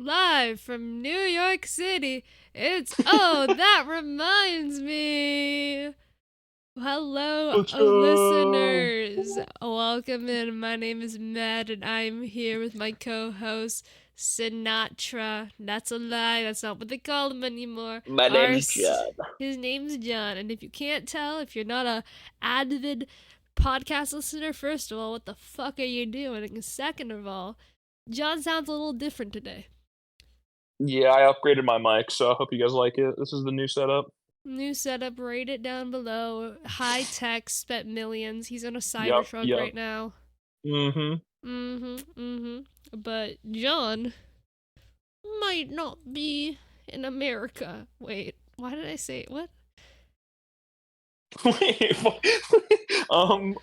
Live from New York City, it's Oh, That Reminds Me. Hello, Let's go. listeners. Welcome in. My name is Matt, and I'm here with my co-host, Sinatra. That's a lie. That's not what they call him anymore. My name's John. His name's John, and if you can't tell, if you're not a avid podcast listener, first of all, what the fuck are you doing? And second of all, John sounds a little different today. Yeah, I upgraded my mic, so I hope you guys like it. This is the new setup. New setup, rate it down below. High tech, spent millions. He's on a Yep, Cybertruck yep. right now. Mm-hmm. But John might not be in America. Wait, why did I say what? Wait, what?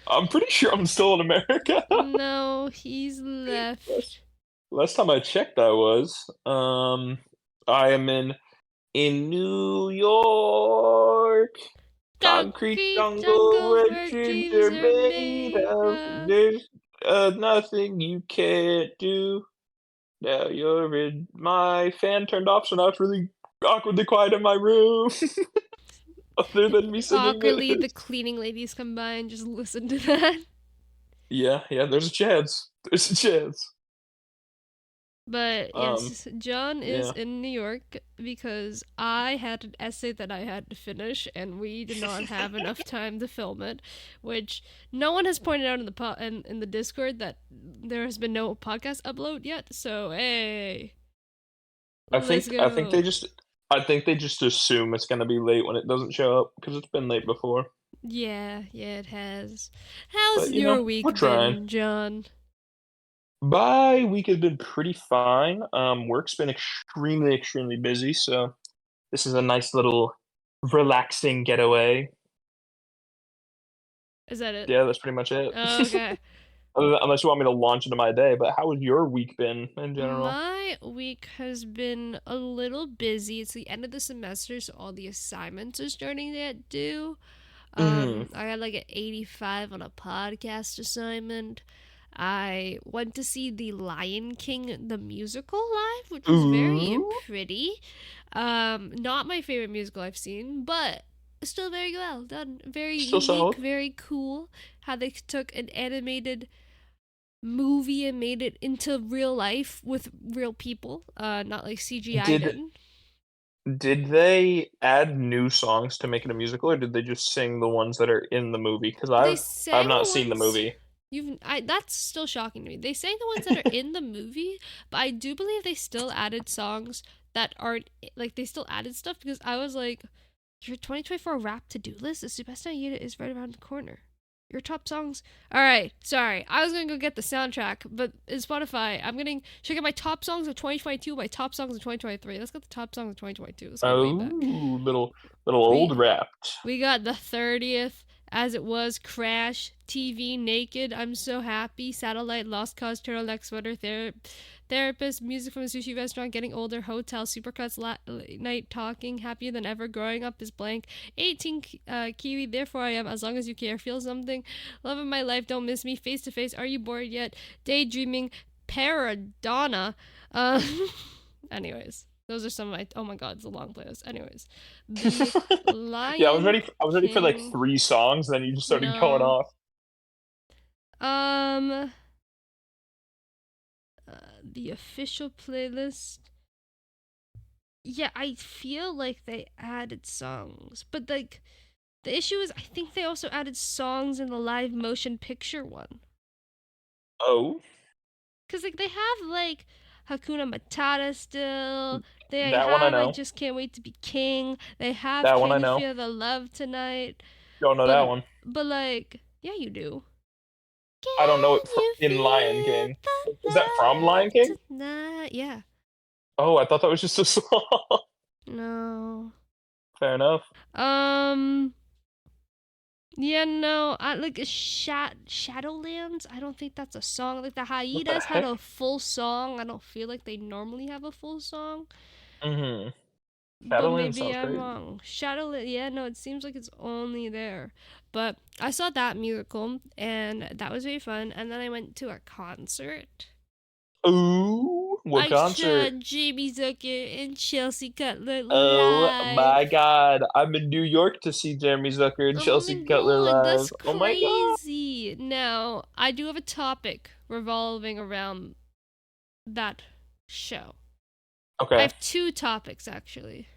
I'm pretty sure I'm still in America. No, he's left. Last time I checked, I was. I am in New York. Concrete Concrete jungle jungle where where dreams dreams are are made made of. of. There's nothing you can't do. Now you're in. My fan turned off, so now it's really awkwardly quiet in my room. Other than me singing Awkwardly, the this. cleaning ladies come by and just listen to that. Yeah, there's a chance. There's a chance. But Um, yes, John is yeah. in New York because I had an essay that I had to finish, and we did not have enough time to film it. Which no one has pointed out in the in the Discord that there has been no podcast upload yet. So hey, I let's think I think go. they just I think they just assume it's gonna be late when it doesn't show up because it's been late before. Yeah, it has. How's But your we're week trying. been, John? My week has been pretty fine. Work's been extremely busy, so this is a nice little relaxing getaway. Is that it? Yeah, that's pretty much it. Okay. Unless you want me to launch into my day, but how has your week been in general? My week has been a little busy. It's the end of the semester, so all the assignments are starting to get due. Mhm. I got like an 85 on a podcast assignment. I went to see The Lion King, the musical live, which was very Ooh. pretty. Not my favorite musical I've seen, but still very well done. Very Still unique, solid. very cool. How they took an animated movie and made it into real life with real people, not like CGI'd Did in. did they add new songs to make it a musical, or did they just sing the ones that are in the movie? Because They I've sang not the seen the ones movie. that's still shocking to me. They sang the ones that are in the movie, but I do believe they still added songs that aren't like they still added stuff because I was like, your 2024 rap to do list, the Superstar Yida is right around the corner. Your top songs. All right, sorry. I was gonna go get the soundtrack, but in Spotify, should I get my top songs of 2022, my top songs of 2023. Let's get the top songs of 2022. Let's go way back. Oh, little old We wrapped. we got the 30th, As It Was, Crash, TV, Naked, I'm So Happy, Satellite, Lost Cause, Turtleneck Sweater, Therapist, Music from a Sushi Restaurant, Getting Older, Hotel, Supercuts, Late Night Talking, Happier Than Ever, Growing Up is Blank, 18 Kiwi, Therefore I Am, As Long As You Care, Feel Something, Love of My Life, Don't Miss Me, Face to Face, Are You Bored Yet, Daydreaming, Paradonna. Uh, anyways. Those are some of my. Oh my god, it's a long playlist. Anyways, the Yeah, Lion I was ready for like King. 3 songs, then you just started going No. off. Um. The official playlist. Yeah, I feel like they added songs, but like the issue is, I think they also added songs in the live motion picture one. Oh, Cause like they have like Hakuna Matata still. They that one I have I know. Just Can't Wait to Be King. They have That one I Can You know. Feel the Love Tonight. Don't know But that one. but like yeah, you do. I don't know Can it you in Lion feel King. the Is that from Lion love King? tonight? Yeah. Oh, I thought that was just a song. No. Fair enough. Um. Yeah, no. I like Shadowlands. I don't think that's a song. Like the What the Hyenas had heck? a full song. I don't feel like they normally have a full song. Mm-hmm. But Shadowland maybe sounds I'm crazy. wrong. Shadowland. Yeah, no. It seems like it's only there. But I saw that musical, and that was very fun. And then I went to a concert. Ooh, What I saw concert? Jamie Zucker and Chelsea Cutler Oh my live. God. I'm in New York to see Jeremy Zucker and Oh my Chelsea Cutler god, that's live. Oh my God. crazy. Now, I do have a topic revolving around that show. I Okay. have two topics actually.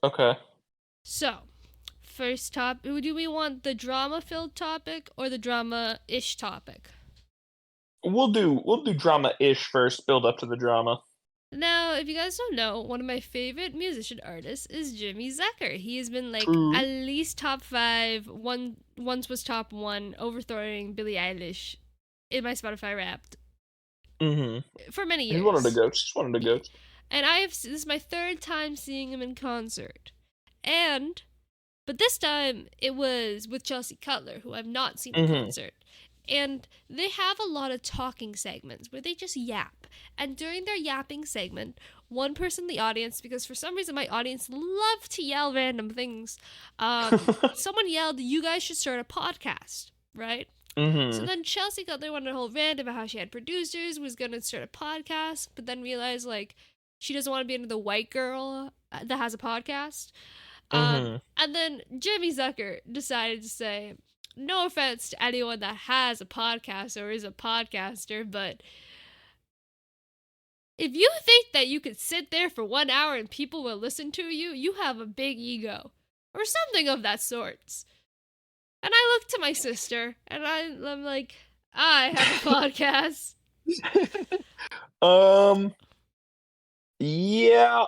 Okay. So, first topic, do we want the drama filled topic or the drama ish topic? We'll do drama-ish first, build up to the drama. Now, if you guys don't know, one of my favorite musician artists is Jimmy Zucker. He has been like at True. least top 5, once was top 1, overthrowing Billie Eilish in my Spotify Wrapped for many He's one of the years. goats. He's one of the goats. And this is my third time seeing him in concert. But this time it was with Chelsea Cutler, who I've not seen in concert. And they have a lot of talking segments where they just yap. And during their yapping segment, one person in the audience, because for some reason my audience love to yell random things, someone yelled, "You guys should start a podcast," right? So then Chelsea Cutler went on a whole rant about how she had producers, was going to start a podcast, but then realized, like, she doesn't want to be into the white girl that has a podcast. And then Jimmy Zucker decided to say, no offense to anyone that has a podcast or is a podcaster, but if you think that you could sit there for 1 hour and people will listen to you, you have a big ego. Or something of that sort. And I look to my sister, and I'm like, I have a podcast. Yeah.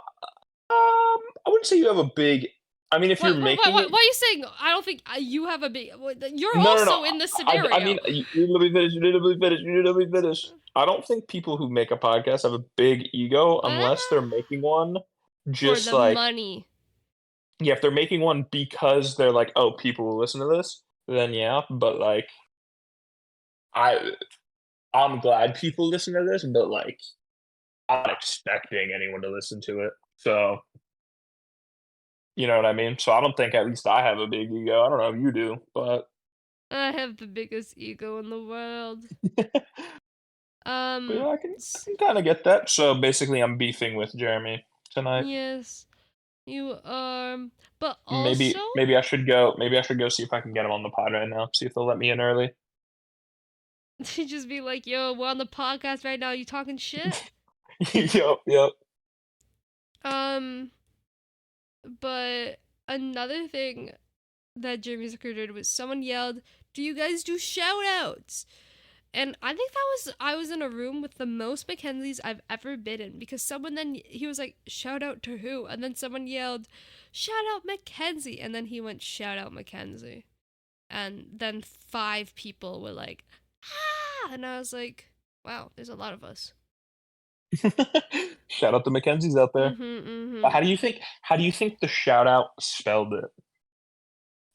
I wouldn't say you have a big. I mean, if you're making Why it. are you saying I don't think you have a big? You're No, no, also no. in the scenario. I mean, you need to let me finish. You need to let me finish. You need to let me finish. I don't think people who make a podcast have a big ego unless they're making one For just the like. money. Yeah, if they're making one because they're like, oh, people will listen to this, then yeah. But like, I I'm glad people listen to this, but like, I'm not expecting anyone to listen to it. So you know what I mean? So I don't think at least I have a big ego. I don't know if you do, but I have the biggest ego in the world. yeah, I can S- kind of get that. So basically, I'm beefing with Jeremy tonight. yes, you are. But also, Maybe I should go. Maybe I should go see if I can get him on the pod right now. See if they'll let me in early. to just be like, yo, we're on the podcast right now. You talking shit? Yep. But another thing that Jeremy Zucker did was someone yelled, "Do you guys do shout outs?" And I think I was in a room with the most Mackenzies I've ever been in, because someone then he was like, "Shout out to who?" And then someone yelled, "Shout out Mackenzie." And then he went, "Shout out Mackenzie." And then 5 people were like, "Ah!" And I was like, "Wow, there's a lot of us." Shout out to Mackenzie's out there. But how do you think the shout out spelled it?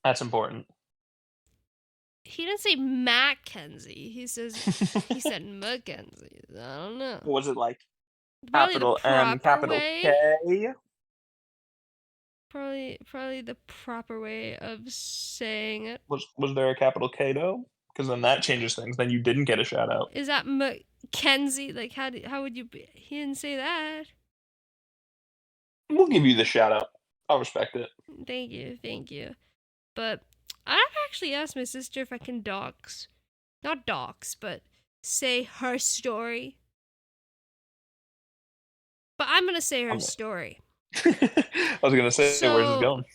That's important. He didn't say Mackenzie. He said Mackenzie. I don't know. Was it like Probably the capital M, proper capital way. K? Probably the proper way of saying it. Was there a capital K though? Because then that changes things. Then you didn't get a shout out. Is that Mackenzie? Like, how would you be? He didn't say that. We'll give you the shout out. I'll respect it. Thank you. But I've actually asked my sister if I can not dox, but say her story. But I'm gonna say her story. I was gonna say, where's this going?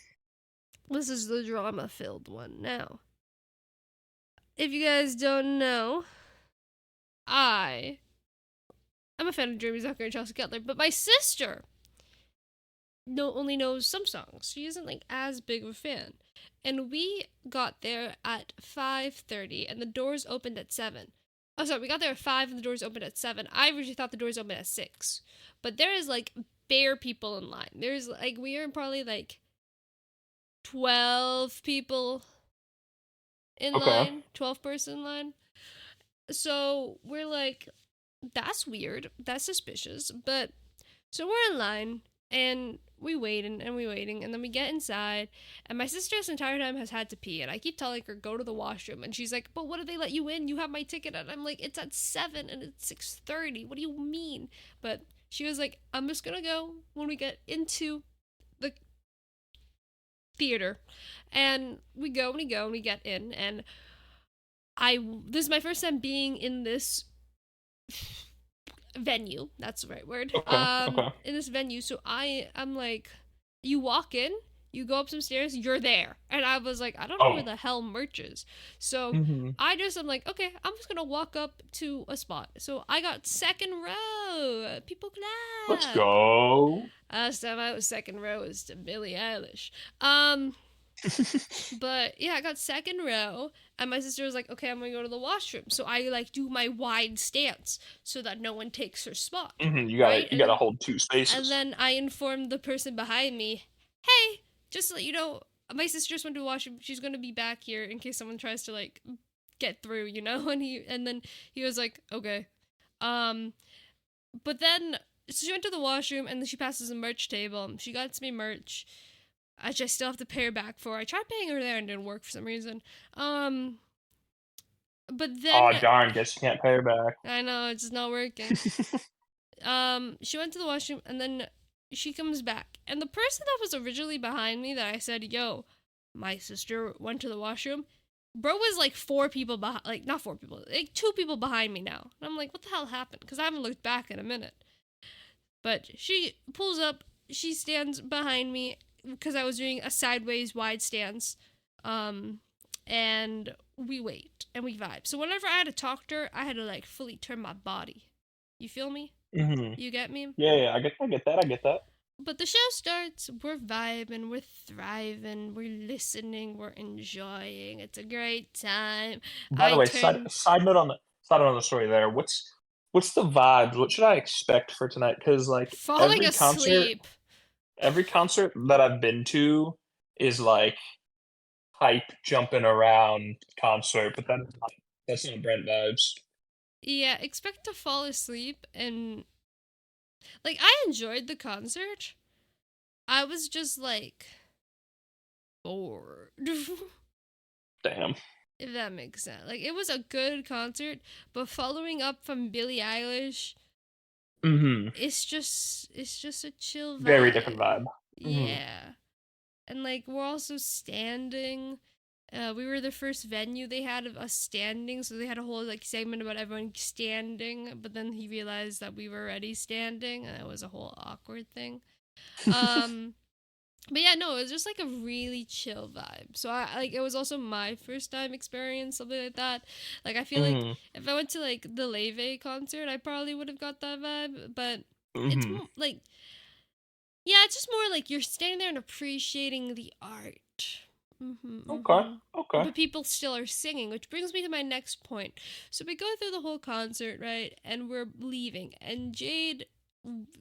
This is the drama-filled one now. If you guys don't know, I'm a fan of Jeremy Zucker and Chelsea Cutler, but my sister only knows some songs. She isn't like as big of a fan. And we got there at 5:30 and the doors opened at 7. Oh, sorry, we got there at 5 and the doors opened at 7. I originally thought the doors opened at 6. But there is like bare people in line. There's like, we are probably like 12 people in line, 12-person line. So we're like, that's weird, that's suspicious. But so we're in line and we waiting, and then we get inside, and my sister this entire time has had to pee, and I keep telling her, go to the washroom, and she's like, but what if they let you in? You have my ticket. And I'm like, it's at 7 and it's 6:30. What do you mean? But She was like, I'm just gonna go when we get into the theater. And we go and we go and we get in. And this is my first time being in this venue. That's the right word. Okay. In this venue. So I'm like, you walk in, you go up some stairs, you're there. And I was like, I don't know where the hell merch is. So I'm like, okay, I'm just gonna walk up to a spot. So I got second row. People clap. Let's go. Last time I was second row was to Billie Eilish. But yeah, I got second row, and my sister was like, okay, I'm gonna go to the washroom. So I like do my wide stance so that no one takes her spot. You gotta hold 2 spaces. And then I informed the person behind me, hey, just to let you know, my sister just went to the washroom. She's gonna be back here in case someone tries to like get through, you know. And then he was like, okay. But then so she went to the washroom, and then she passes the merch table. She got me merch. I still have to pay her back for. I tried paying her there and it didn't work for some reason. But then... Oh, darn, guess you can't pay her back. I know, it's just not working. She went to the washroom, and then she comes back. And the person that was originally behind me that I said, yo, my sister went to the washroom, bro was like 4 people behind, like, not 4 people, like 2 people behind me now. And I'm like, what the hell happened? Because I haven't looked back in a minute. But she pulls up, she stands behind me, because I was doing a sideways wide stance, and we wait, and we vibe. So whenever I had to talk to her, I had to, like, fully turn my body. You feel me? You get me? Yeah, I get that. But the show starts, we're vibing, we're thriving, we're listening, we're enjoying. It's a great time. By the way, side note on the story there, what's the vibes? What should I expect for tonight? Because, like, falling asleep. Every concert that I've been to is, like, hype, jumping around concert, but that's not Brent vibes. Yeah, expect to fall asleep, and, like, I enjoyed the concert. I was just, like, bored. Damn. If that makes sense. Like, it was a good concert, but following up from Billie Eilish, it's just a chill vibe. Very different vibe. Yeah. And, like, we're also standing. We were the first venue they had of us standing, so they had a whole, like, segment about everyone standing, but then he realized that we were already standing, and it was a whole awkward thing. But yeah, no, it was just, like, a really chill vibe. So, it was also my first time experience something like that. Like, I feel like if I went to, like, the Leve concert, I probably would have got that vibe. But it's more, like, yeah, it's just more like you're standing there and appreciating the art. Okay. But people still are singing, which brings me to my next point. So we go through the whole concert, right? And we're leaving. And Jade,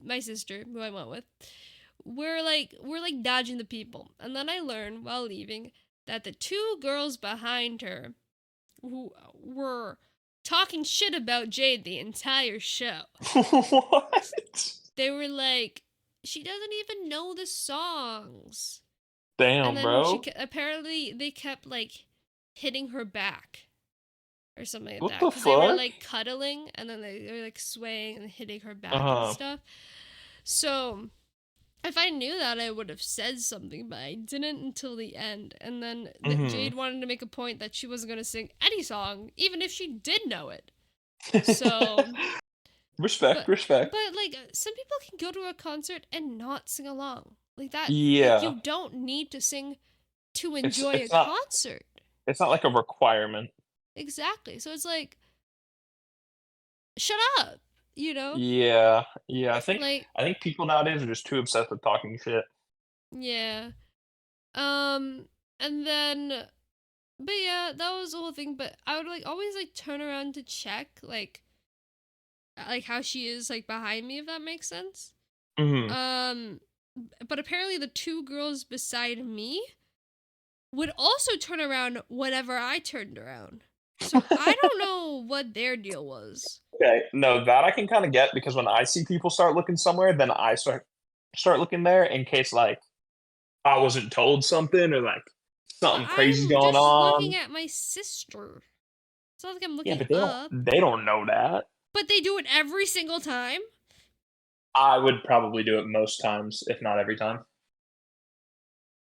my sister, who I went with, we're like dodging the people. And then I learned while leaving that the 2 girls behind her who were talking shit about Jade the entire show. What? They were like, she doesn't even know the songs. Damn, and then bro. Apparently they kept, like, hitting her back or something like what that. The Because fuck? they were, like, cuddling, and then they were, like, swaying and hitting her back and stuff. So if I knew that, I would have said something, but I didn't until the end. And then Jade wanted to make a point that she wasn't going to sing any song, even if she did know it. So... Respect. But, like, some people can go to a concert and not sing along. Like that. Yeah. Like, you don't need to sing to enjoy a concert. It's not like a requirement. Exactly. So it's like, shut up, you know? Yeah. I think people nowadays are just too obsessed with talking shit. Yeah. And then, but yeah, that was the whole thing. But I would, like, always, like, turn around to check, like how she is, like, behind me, if that makes sense. But apparently the 2 girls beside me would also turn around whenever I turned around. So I don't know what their deal was. Okay, no, that I can kind of get, because when I see people start looking somewhere, then I start looking there in case, like, I wasn't told something or, like, something crazy going on. I'm just looking at my sister. It's not like I'm looking up. They don't know that. But they do it every single time? I would probably do it most times, if not every time.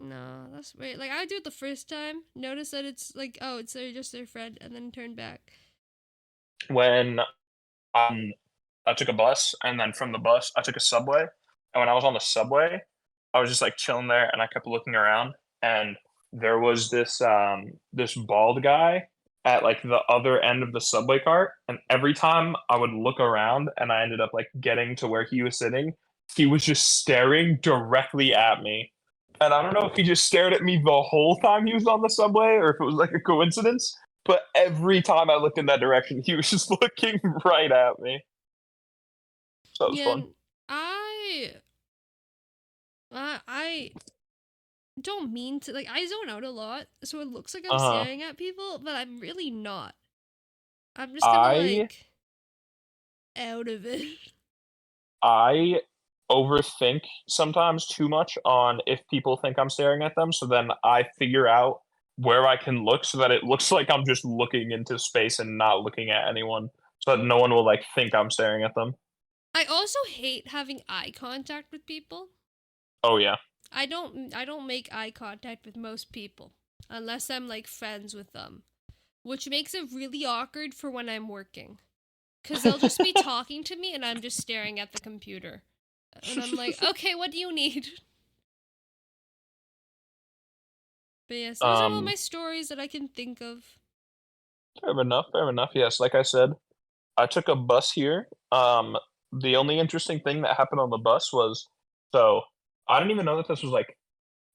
No, that's weird. Like I do it the first time, notice that it's like, oh, it's just their friend, and then turn back. When I took a bus, and then from the bus, I took a subway. And when I was on the subway, I was just like chilling there, and I kept looking around, and there was this bald guy at like the other end of the subway cart, and every time I would look around, and I ended up like getting to where he was sitting, he was just staring directly at me. And I don't know if he just stared at me the whole time he was on the subway, or if it was like a coincidence. But every time I looked in that direction, he was just looking right at me. So that was Yeah, fun. and I don't mean to, like, I zone out a lot, so it looks like I'm Uh-huh. staring at people, but I'm really not. I'm just kind of I like out of it. I overthink sometimes too much on if people think I'm staring at them, so then I figure out where I can look so that it looks like I'm just looking into space and not looking at anyone, so that no one will like think I'm staring at them. I also hate having eye contact with people. Oh yeah. I don't make eye contact with most people unless I'm like friends with them, which makes it really awkward for when I'm working. Cuz they'll just be talking to me and I'm just staring at the computer. And I'm like, "Okay, what do you need?" But yes, those are all um my stories that I can think of. Fair enough, fair enough. Yes, like I said, I took a bus here. The only interesting thing that happened on the bus was, so I didn't even know that this was like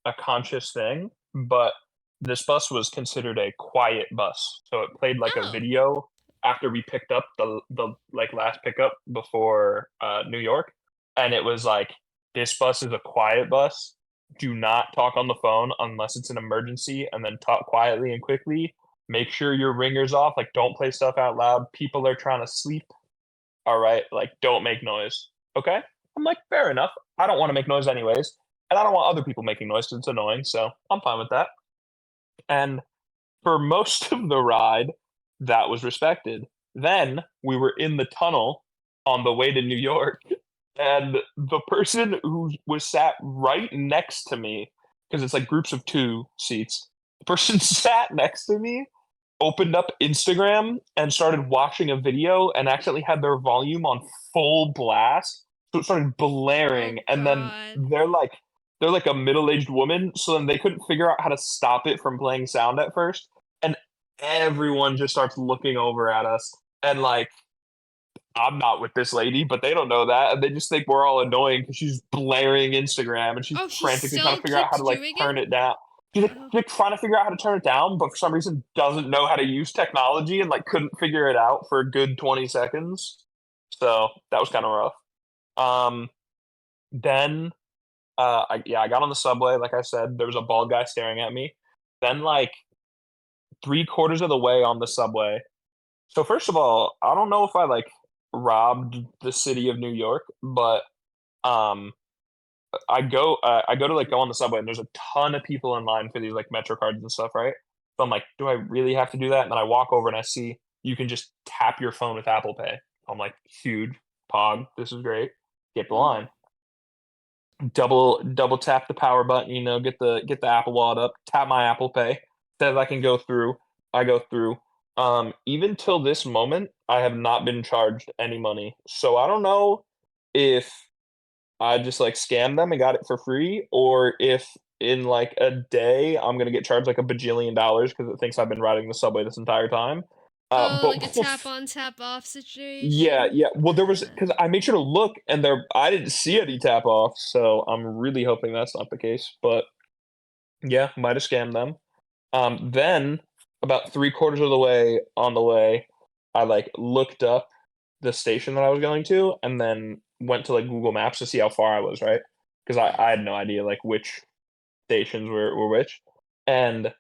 a conscious thing, but this bus was considered a quiet bus. So it played like a Oh. video after we picked up the like last pickup before New York, and it was like, this bus is a quiet bus. Do not talk on the phone unless it's an emergency, and then talk quietly and quickly. Make sure your ringer's off. Like, don't play stuff out loud. People are trying to sleep. All right, like, don't make noise. Okay? I'm like, fair enough. I don't want to make noise anyways, and I don't want other people making noise because it's annoying, so I'm fine with that. And for most of the ride, that was respected. Then we were in the tunnel on the way to New York, and the person who was sat right next to me, because it's like groups of two seats, the person sat next to me, opened up Instagram and started watching a video and accidentally had their volume on full blast. So it started Oh blaring, and then god. they're like a middle-aged woman, so then they couldn't figure out how to stop it from playing sound at first. And everyone just starts looking over at us. And like, I'm not with this lady, but they don't know that. And they just think we're all annoying because she's blaring Instagram and she's Oh, she frantically trying still to figure out how keeps to like doing turn it? it down. Oh. She's like trying to figure out how to turn it down, but for some reason doesn't know how to use technology and like couldn't figure it out for a good 20 seconds. So that was kind of rough. Um, then I got on the subway. Like I said, there was a bald guy staring at me. Then like 3/4 of the way on the subway. So first of all, I don't know if I like robbed the city of New York, but um, I go to like go on the subway, and there's a ton of people in line for these like Metro cards and stuff, right? So I'm like, do I really have to do that? And then I walk over and I see you can just tap your phone with Apple Pay. I'm like, huge pog, this is great. Get the Mhm. line. Double tap the power button, get the Apple Wallet up, tap my Apple Pay. Says I can go through. I go through. Even till this moment, I have not been charged any money. So I don't know if I just like scammed them and got it for free, or if in like a day I'm gonna get charged like a bajillion dollars because it thinks I've been riding the subway this entire time. Oh, But like a tap on, tap off yeah, situation. yeah. Well, there was because I made sure to look, and I didn't see any tap off, so I'm really hoping that's not the case. But yeah, might have scammed them. Then about 3/4 of the way on the way, I like looked up the station that I was going to, and then went to like Google Maps to see how far I was, right? Because I had no idea like which stations were which, and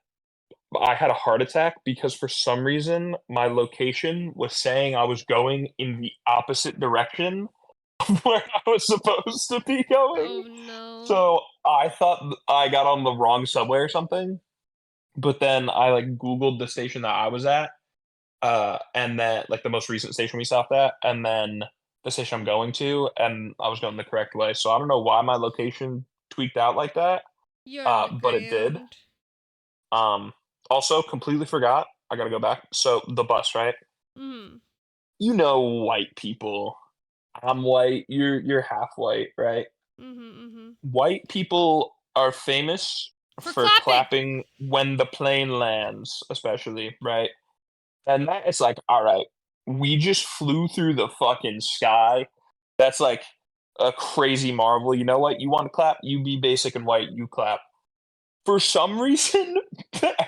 I had a heart attack because for some reason my location was saying I was going in the opposite direction of where I was supposed to be Oh going. no. So I thought I got on the wrong subway or something. But then I like Googled the station that I was at, and then like the most recent station we stopped at, and then the station I'm going to, and I was going the correct way. So I don't know why my location tweaked out like that, You're but it did. underground. Um, Also, completely forgot. I gotta go back. So the bus, right? Mm. You know, white people. I'm white. You're half white, right? Mm-hmm. White people are famous For for clapping. clapping when the plane lands, especially, right? And that is like, all right, we just flew through the fucking sky. That's like a crazy marvel. You know what? You want to clap? You be basic and white. You clap. For some reason,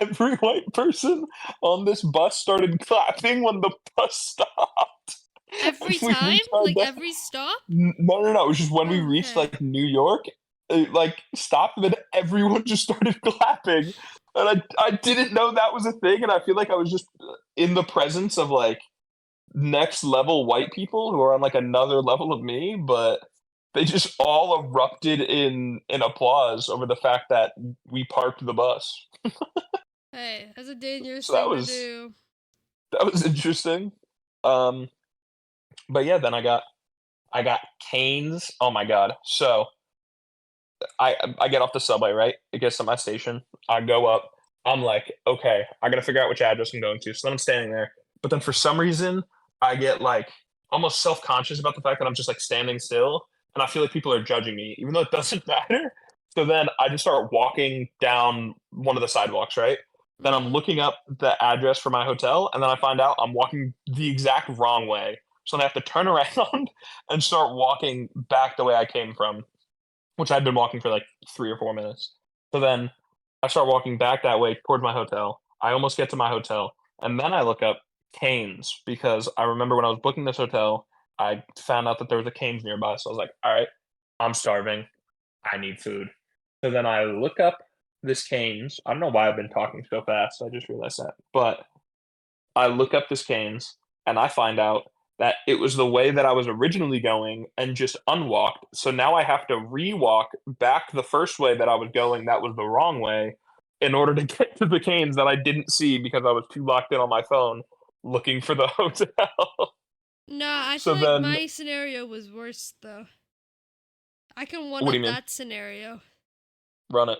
every white person on this bus started clapping when the bus stopped. And Every we time? reached our Like every stop? no, no, no. It was just when we reached Okay. like New York, it like stopped, and then everyone just started clapping. And I didn't know that was a thing, and I feel like I was just in the presence of like next level white people who are on like another level of me, but they just all erupted in applause over the fact that we parked the bus. Hey, that's a dangerous So thing to do. that was interesting. Um, but yeah, then I got canes. Oh my god. So I get off the subway, right? It gets to my station. I go up. I'm like, okay, I gotta figure out which address I'm going to. So then I'm standing there. But then for some reason, I get like almost self conscious about the fact that I'm just like standing still, and I feel like people are judging me, even though it doesn't matter. So then I just start walking down one of the sidewalks, right? Then I'm Mm. looking up the address for my hotel, and then I find out I'm walking the exact wrong way. So then I have to turn around and start walking back the way I came from, which I'd been walking for like 3 or 4 minutes. So then I start walking back that way toward my hotel. I almost get to my hotel, and then I look up Canes because I remember when I was booking this hotel, I found out that there was a Canes nearby. So I was like, all right, I'm starving. I need food. So then I look up this Canes. I don't know why I've been talking so fast. I just realized that. But I look up this Canes and I find out that it was the way that I was originally going and just unwalked. So now I have to rewalk back the first way that I was going, that was the wrong way, in order to get to the Canes that I didn't see because I was too locked in on my phone looking for the hotel. Nah, I So feel like then, my scenario was worse though. I can one what do up you mean? that scenario. Run it.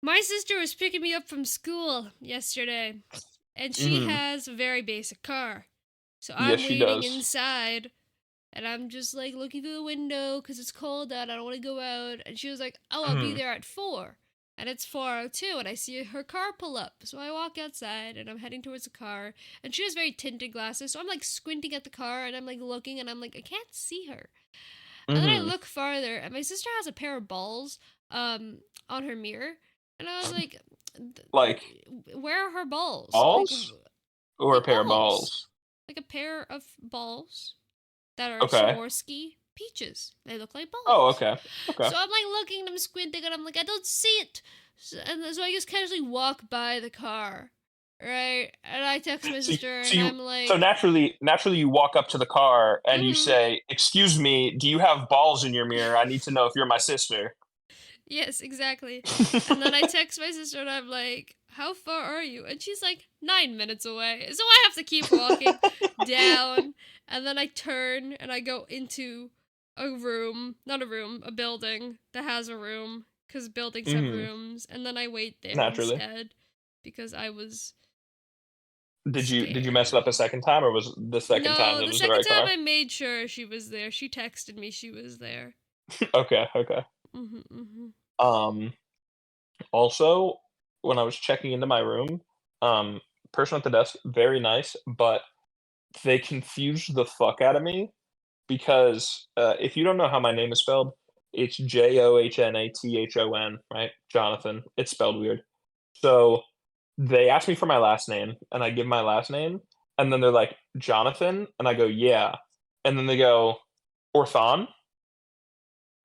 My sister was picking me up from school yesterday, and she Hmm. has a very basic car. So Yes, I'm she waiting does. inside, and I'm just like looking through the window because it's cold out. I don't want to go out. And she was like, "Oh, I'll be Hmm. there at 4." And it's 4:02, and I see her car pull up. So I walk outside, and I'm heading towards the car. And she has very tinted glasses, so I'm like squinting at the car, and I'm like looking, and I'm like, I can't see her. And then I Hmm. look farther, and my sister has a pair of balls on her mirror. And I was like, Like where are her balls? balls or a Like pair of balls. balls? Like a pair of balls that are Okay. Swarovski peaches. They look like Oh, balls. okay. Okay. So I'm like looking, I'm squinting, and I'm like, I don't see it. So I just casually walk by the car, right? And I text my So, sister, so and you I'm so like, naturally you walk up to the car and you mm-hmm. say, "Excuse me, do you have balls in your mirror? I need to know if you're my sister." Yes, exactly. And then I text my sister and I'm like, how far are you? And she's like, 9 minutes away. So I have to keep walking down. And then I turn and I go into a room, not a room, a building that has a room. Because buildings have Hmm. rooms. And then I wait there Naturally. instead because I was Did you mess it up scared. a second time, or was the second time No, that the was the second right time car? I made sure she was there. She texted me she was there. Okay, okay. Mm-hmm. Um, Also, when I was checking into my room, um, person at the desk, very nice, but they confused the fuck out of me because if you don't know how my name is spelled, it's Johnathon, right? Jonathan. It's spelled weird. So they asked me for my last name, and I give my last name, and then they're like, Jonathan, and I go, yeah. And then they go, Orthon?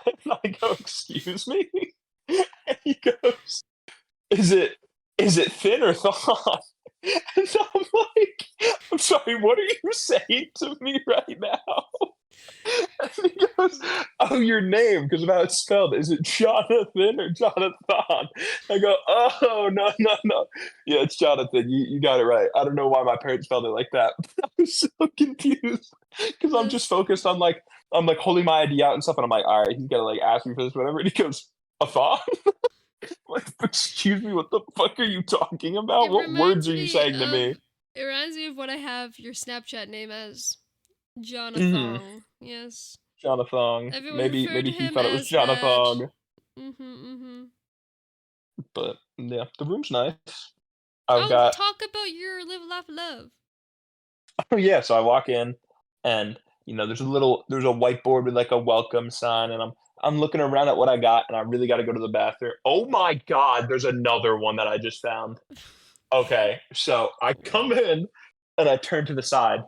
And I go, excuse me? And he goes, is it is it thin or thon? And I'm like, I'm sorry, what are you saying to me right now? And he goes, "Oh, your name, because of how it's spelled. Is it Jonathan or Johnathon?" I go, "Oh, no, no, no. Yeah, it's Jonathan. You got it right. I don't know why my parents spelled it like that." I was so confused because I'm just This focused on like I'm like holding my ID out and stuff, and I'm like, "All right, he's gonna like ask me for this, whatever." And he goes, "A thon?" Like, excuse me, what the fuck are you talking about? it What words reminds are you me saying to of me? it reminds me of what I have your Snapchat name as. Mm-hmm. Johnathon. Yes. Jonathon. Everyone referred Maybe to he him thought it was as that. Jonathon, Mhm. but yeah, the room's nice. I've Oh, got talk about your live, laugh, love. oh yeah, so I walk in and there's a whiteboard with like a welcome sign and I'm looking around at what I got and I really got to go to the bathroom. Oh my god, there's another one that I just found. Okay, so I come in and I turn to the side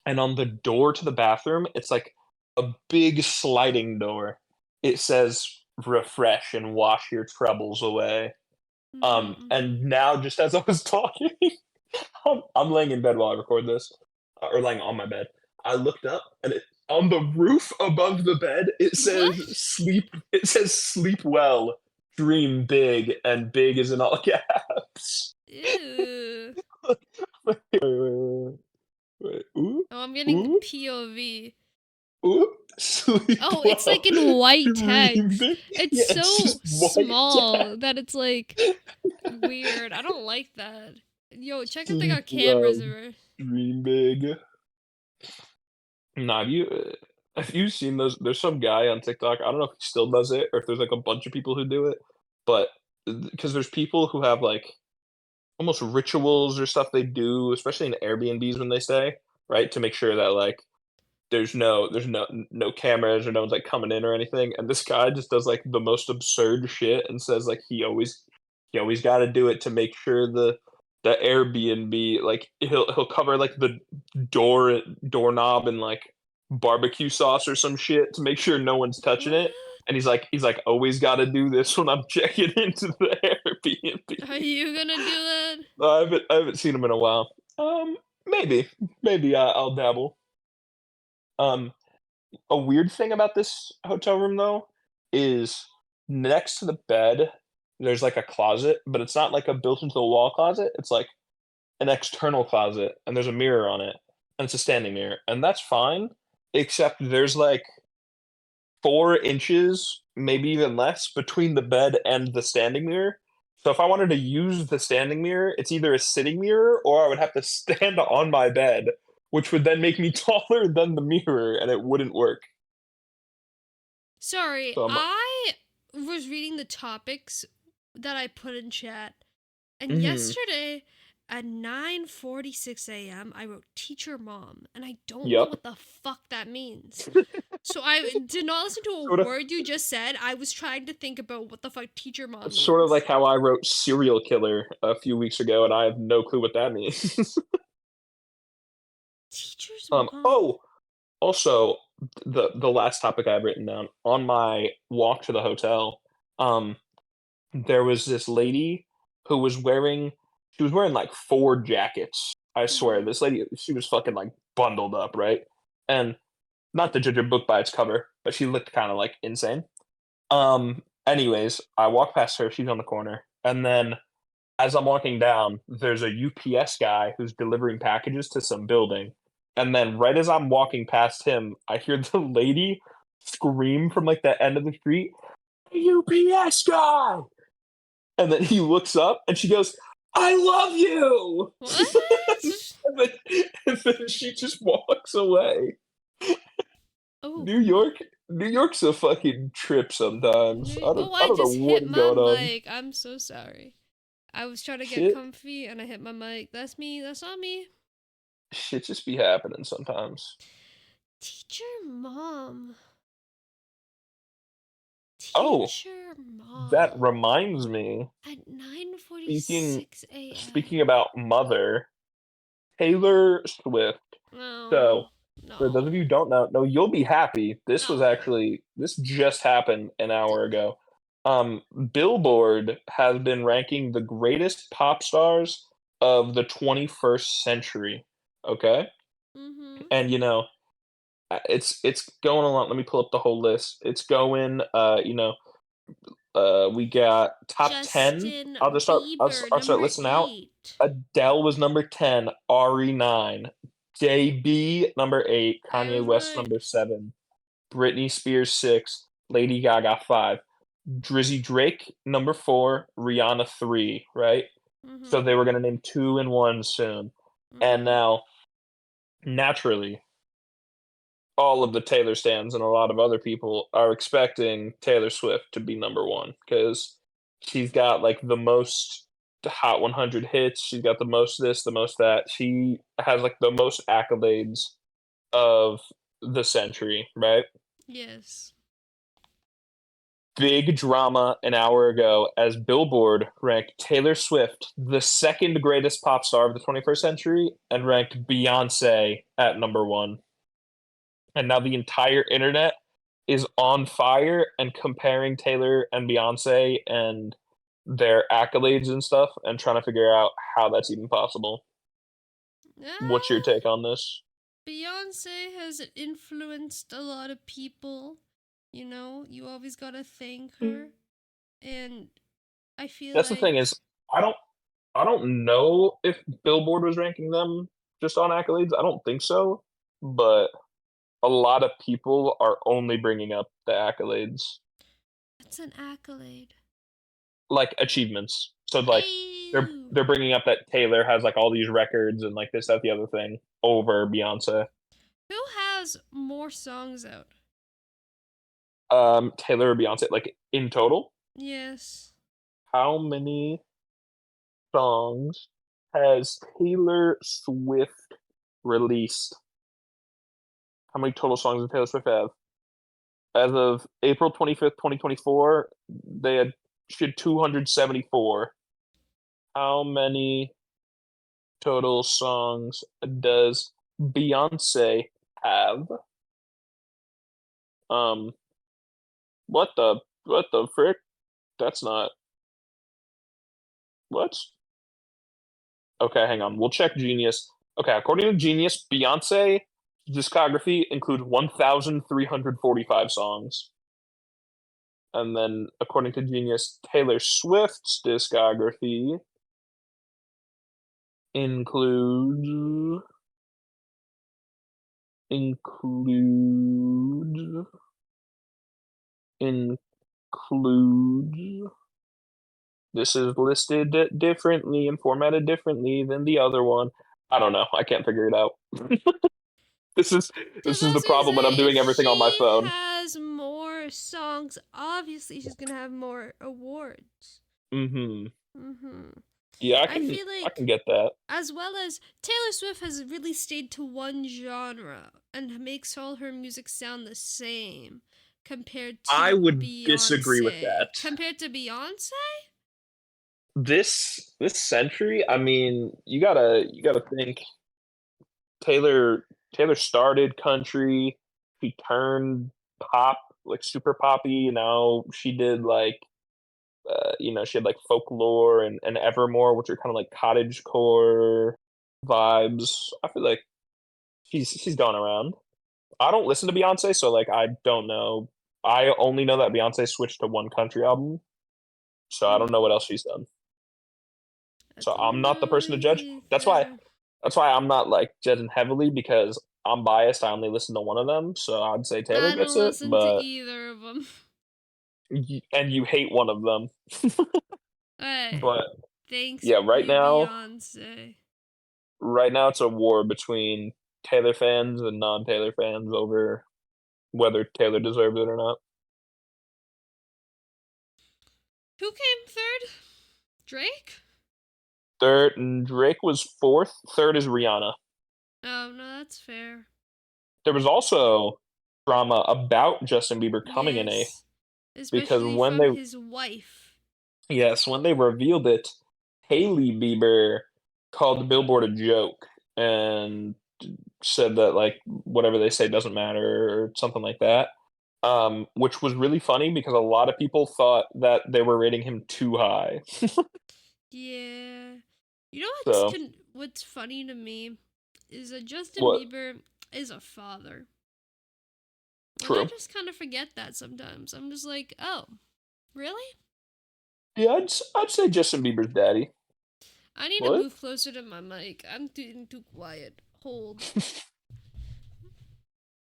and on the door to the bathroom, it's like a big sliding door. It says refresh and wash your troubles away. And now just as I was talking, I'm laying in bed while I record this, or laying on my bed. I looked up, and on the roof above the bed, it says What? sleep. It says sleep well, dream big, and big is in all caps. Ew. Wait. Ooh, Oh, I'm getting ooh, POV. ooh. Sleep Oh, it's like well, in white dream text. big. It's Yeah, it's so just white small text. that it's like weird. I don't like that. Yo, check if they Sleep got cameras well, over. dream big. Nah, have you seen those? There's some guy on TikTok. I don't know if he still does it or if there's like a bunch of people who do it, but because there's people who have like almost rituals or stuff they do, especially in Airbnbs when they stay, right, to make sure that like there's no cameras or no one's like coming in or anything. And this guy just does like the most absurd shit and says like he always got to do it to make sure the Airbnb like he'll cover like the doorknob and like barbecue sauce or some shit to make sure no one's touching What? it. And he's like always got to do this when I'm checking into the Are Airbnb. you gonna do that? I haven't seen him in a while. Maybe I'll dabble. Um, a weird thing about this hotel room though is next to the bed there's like a closet, but it's not like a built into the wall closet. It's like an external closet and there's a mirror on it and it's a standing mirror and that's fine except there's like 4 inches maybe even less between the bed and the standing mirror. So if I wanted to use the standing mirror it's either a sitting mirror or I would have to stand on my bed, which would then make me taller than the mirror and it wouldn't work. Sorry, So I'm I was reading the topics that I put in chat, and mhm. yesterday at 9:46 a.m. I wrote teacher mom, and I don't know Yep. what the fuck that means. So I did not listen to a Sort of word you just said. I was trying to think about what the fuck teacher mom sort of means. like how I wrote serial killer a few weeks ago and I have no clue what that means. Teacher's mom. Oh, also the last topic I've written down on my walk to the hotel, um, there was this lady who was wearing she was wearing like 4 jackets. I swear, Mm-hmm. this lady she was fucking like bundled up, right? And not to judge a book by its cover, but she looked kind of like insane. Anyways, I walk past her, she's on the corner, and then as I'm walking down, there's a UPS guy who's delivering packages to some building. And then right as I'm walking past him, I hear the lady scream from like the end of the street, UPS guy. And then he looks up and she goes, I love you. What? and, and then she just walks away. Oh. New York, New York's a fucking trip sometimes. I don't Oh, I I don't know just hit what's my going on. mic. I'm so sorry. I was trying to get Shit comfy and I hit my mic. That's me. That's not me. shit just be happening sometimes. Teacher mom. Oh, Teacher that mom. reminds me, At speaking 9:46 speaking a.m. about Mother, Taylor Swift. No. So, for those of No. you who don't know, no, you'll be happy. No. This just happened an hour ago. Billboard has been ranking the greatest pop stars of the 21st century. Okay? Mhm. And it's going along. Let me pull up the whole list. It's going. We got top 10. Justin I'll just start. Bieber, I'll start number listing out. 8. Adele was number 10. Ari 9. JB number 8. I Kanye was West right. number 7. Britney Spears 6. Lady Gaga 5. Drizzy Drake number 4. Rihanna 3. Right. So Mhm. they were gonna name 2 and 1 soon, and Mhm. now naturally all of the Taylor stands and a lot of other people are expecting Taylor Swift to be number 1 because she's got, like, the most Hot 100 hits, she's got the most this, the most that. She has, like, the most accolades of the century, right? Yes. Big drama an hour ago as Billboard ranked Taylor Swift the second greatest pop star of the 21st century and ranked Beyonce at number 1. And now the entire internet is on fire and comparing Taylor and Beyonce and their accolades and stuff and trying to figure out how that's even possible. What's your Ah, take on this? Beyonce has influenced a lot of people. You know, you always gotta thank her. And I feel That's the thing like is I don't I don't know if Billboard was ranking them just on accolades. I don't think so, but a lot of people are only bringing up the accolades, it's an accolade. like achievements. So like Hey, they're bringing up that Taylor has like all these records and like this, that, the other thing over Beyonce. who has more songs out? Taylor or Beyonce, like in total, Yes. how many songs has Taylor Swift released? How many total songs does Taylor Swift have? As of April 25th, 2024, she had 274. How many total songs does Beyonce have? Um, what the frick? That's not what? Okay, hang on. We'll check Genius. Okay, according to Genius, Beyonce discography includes 1,345 songs. And then according to Genius, Taylor Swift's discography includes includes includes this is listed differently and formatted differently than the other one. I don't know. I can't figure it out. This is Because this I is the was gonna problem when I'm say, if doing everything on my she phone. has more songs, obviously she's gonna have more awards. Hmm. Mm-hmm. Yeah, I I can feel I like, can get that. as well as Taylor Swift has really stayed to one genre and makes all her music sound the same compared I to would disagree with Beyonce. that. Compared to Beyonce? This century, I mean, you gotta think Taylor started country, she turned pop, like super poppy. Now she did like she had like folklore and Evermore, which are kind of like cottage core vibes. I feel like she's gone around. I don't listen to Beyonce, so like I don't know. I only know that Beyonce switched to one country album, so I don't know what Hmm. else she's done. I So I'm don't not the know person to judge. That's why either. that's why I'm not like judging heavily because I'm biased. I only listen to one of them, so I'd say Taylor I gets don't it, listen to but either of them. and you hate one of them. Hey, But thanks, yeah, Free Beyonce. right now it's a war between Taylor fans and non-Taylor fans over whether Taylor deserves it or not. Who came third? Drake? Third, and Drake was fourth. Third is Rihanna. Oh, no, that's fair. There was also drama about Justin Bieber coming in eighth Yes. because Especially from his wife. when they revealed it, Hailey Bieber called Billboard a joke and said that like whatever they say doesn't matter or something like that. Which was really funny because a lot of people thought that they were rating him too high. Yeah. You know So what's funny to me is that Justin what? Bieber is a father. And I True. just kind of forget that sometimes. I'm just like, oh, really? Yeah, I'd say Justin Bieber's daddy. I need to What? move closer to my mic. I'm getting too quiet. Hold.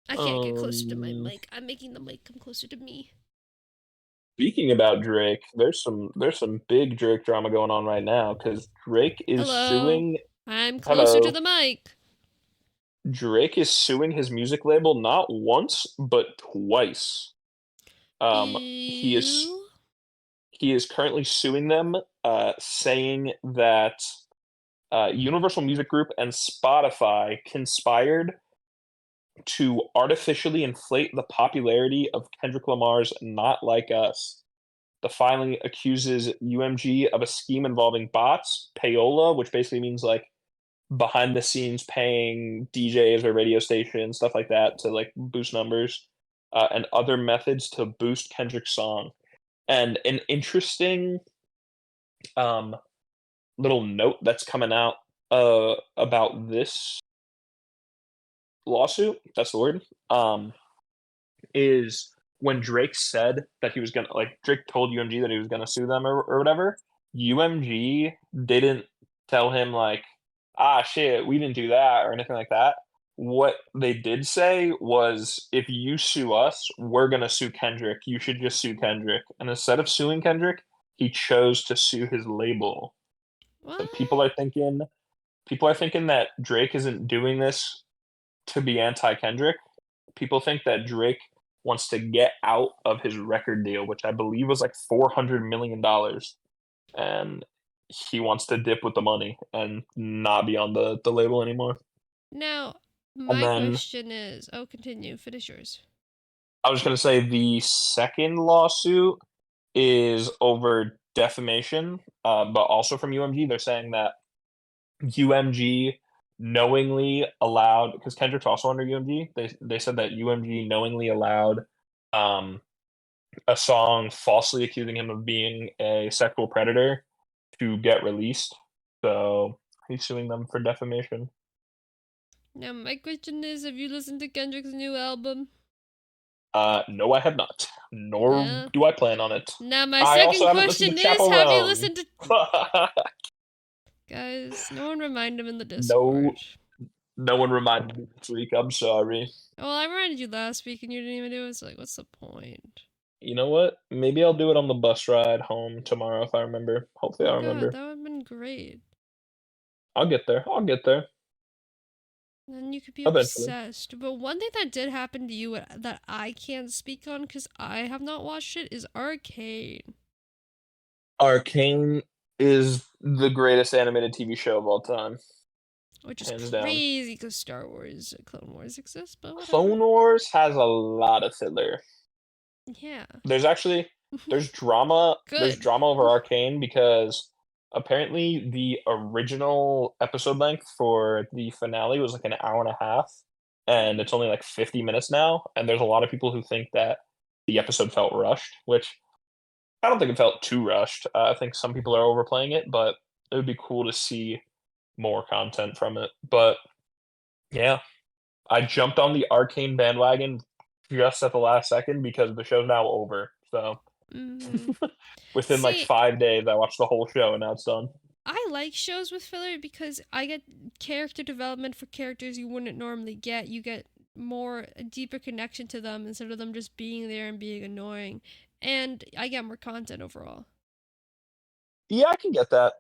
I can't get closer to my Um, mic. I'm making the mic come closer to me. Speaking about Drake, there's some big Drake drama going on right now because Drake is Hello. suing. I'm closer to Hello. the mic. Drake is suing his music label not once but twice. He is Ew. he is currently suing them, saying that Universal Music Group and Spotify conspired to artificially inflate the popularity of Kendrick Lamar's "Not Like Us." The filing accuses UMG of a scheme involving bots, payola, which basically means like behind the scenes paying DJs or radio stations, stuff like that, to like boost numbers, and other methods to boost Kendrick's song. And an interesting um, little note that's coming out about this lawsuit, that's the word, is when Drake said that he was gonna like Drake told UMG that he was gonna sue them or whatever, UMG didn't tell him like, ah shit, we didn't do that or anything like that. What they did say was if you sue us, we're gonna sue Kendrick. You should just sue Kendrick. And instead of suing Kendrick, he chose to sue his label. What? So people are thinking that Drake isn't doing this to be anti Kendrick. People think that Drake wants to get out of his record deal, which I believe was like $400 million, and he wants to dip with the money and not be on the label anymore. Now, And my then question is, oh, continue. Finish yours. I was going to say the second lawsuit is over defamation, but also from UMG. They're saying that UMG knowingly allowed, because Kendrick's also under UMG. They said that UMG knowingly allowed um, a song falsely accusing him of being a sexual predator to get released. So he's suing them for defamation. Now, my question is, have you listened to Kendrick's new album? No, I have not. Nor No. do I plan on it. Now, my I also second haven't listened to question is, Chapel have you Roan. listened to... Guys, no one remind him in the No, Discord. no one reminded me this week. I'm sorry. Well, I reminded you last week and you didn't even do it. It's like, what's the point? You know what? Maybe I'll do it on the bus ride home tomorrow if I remember. Oh Hopefully, my I god, remember. that would have been great. I'll get there. I'll get there Then you could be eventually. obsessed. But one thing that did happen to you that I can't speak on because I have not watched it is Arcane. Arcane is the greatest animated TV show of all time, Which is hands down. crazy because Star Wars, Clone Wars exists, but whatever. Clone Wars has a lot of filler. Yeah. There's actually there's drama there's Good. drama over Arcane because apparently the original episode length for the finale was like an hour and a half, and it's only like 50 minutes now. And there's a lot of people who think that the episode felt rushed, which I don't think it felt too rushed. I think some people are overplaying it, but it would be cool to see more content from it. But yeah, I jumped on the Arcane bandwagon just at the last second because the show's now over. So hmm within like See, 5 days, I watched the whole show and now it's done. I like shows with filler because I get character development for characters you wouldn't normally get. You get a deeper connection to them instead of them just being there and being annoying. And I get more content overall. Yeah, I can get that.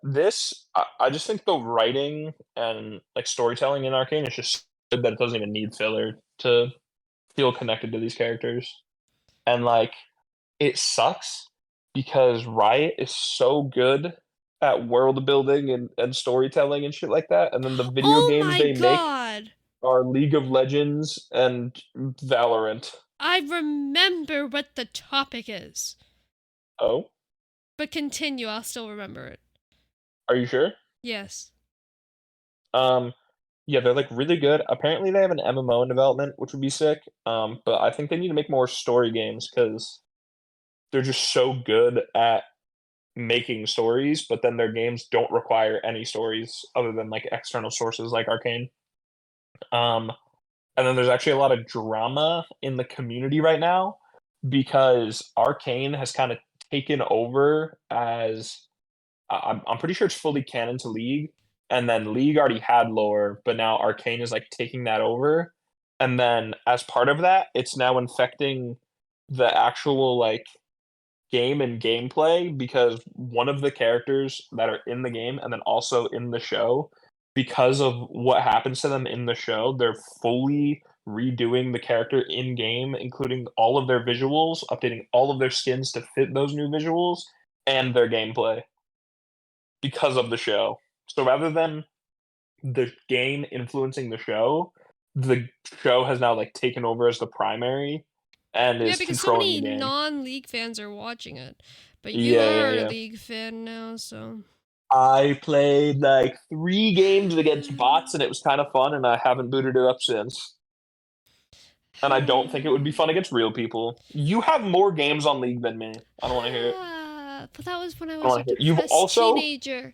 I just think the writing and like storytelling in Arcane is just good that it doesn't even need filler to feel connected to these characters. And like, it sucks because Riot is so good at world building and storytelling and shit like that. And then the video Oh games my they make god! are League of Legends and Valorant. I remember what the topic is. Oh, But continue, I'll still remember it. are you sure? Yes. Um, yeah, they're like really good. Apparently, they have an MMO in development, which would be sick. But I think they need to make more story games because they're just so good at making stories, but then their games don't require any stories other than like external sources like Arcane. Um, And then there's actually a lot of drama in the community right now because Arcane has kind of taken over as I'm pretty sure it's fully canon to League, and then League already had lore, but now Arcane is like taking that over. And then as part of that, it's now infecting the actual like game and gameplay because one of the characters that are in the game and then also in the show, because of what happens to them in the show, they're fully redoing the character in game, including all of their visuals, updating all of their skins to fit those new visuals and their gameplay because of the show. So rather than the game influencing the show has now like taken over as the primary and Yeah, is because so controlling many the game. non-league fans are watching it. But you Yeah, yeah, are a yeah. league fan now, so I played like 3 games against bots and it was kind of fun and I haven't booted it up since. And I don't think it would be fun against real people. You have more games on League than me. I don't want to hear it. But that was when I I don't was a want to hear it. You've depressed also teenager.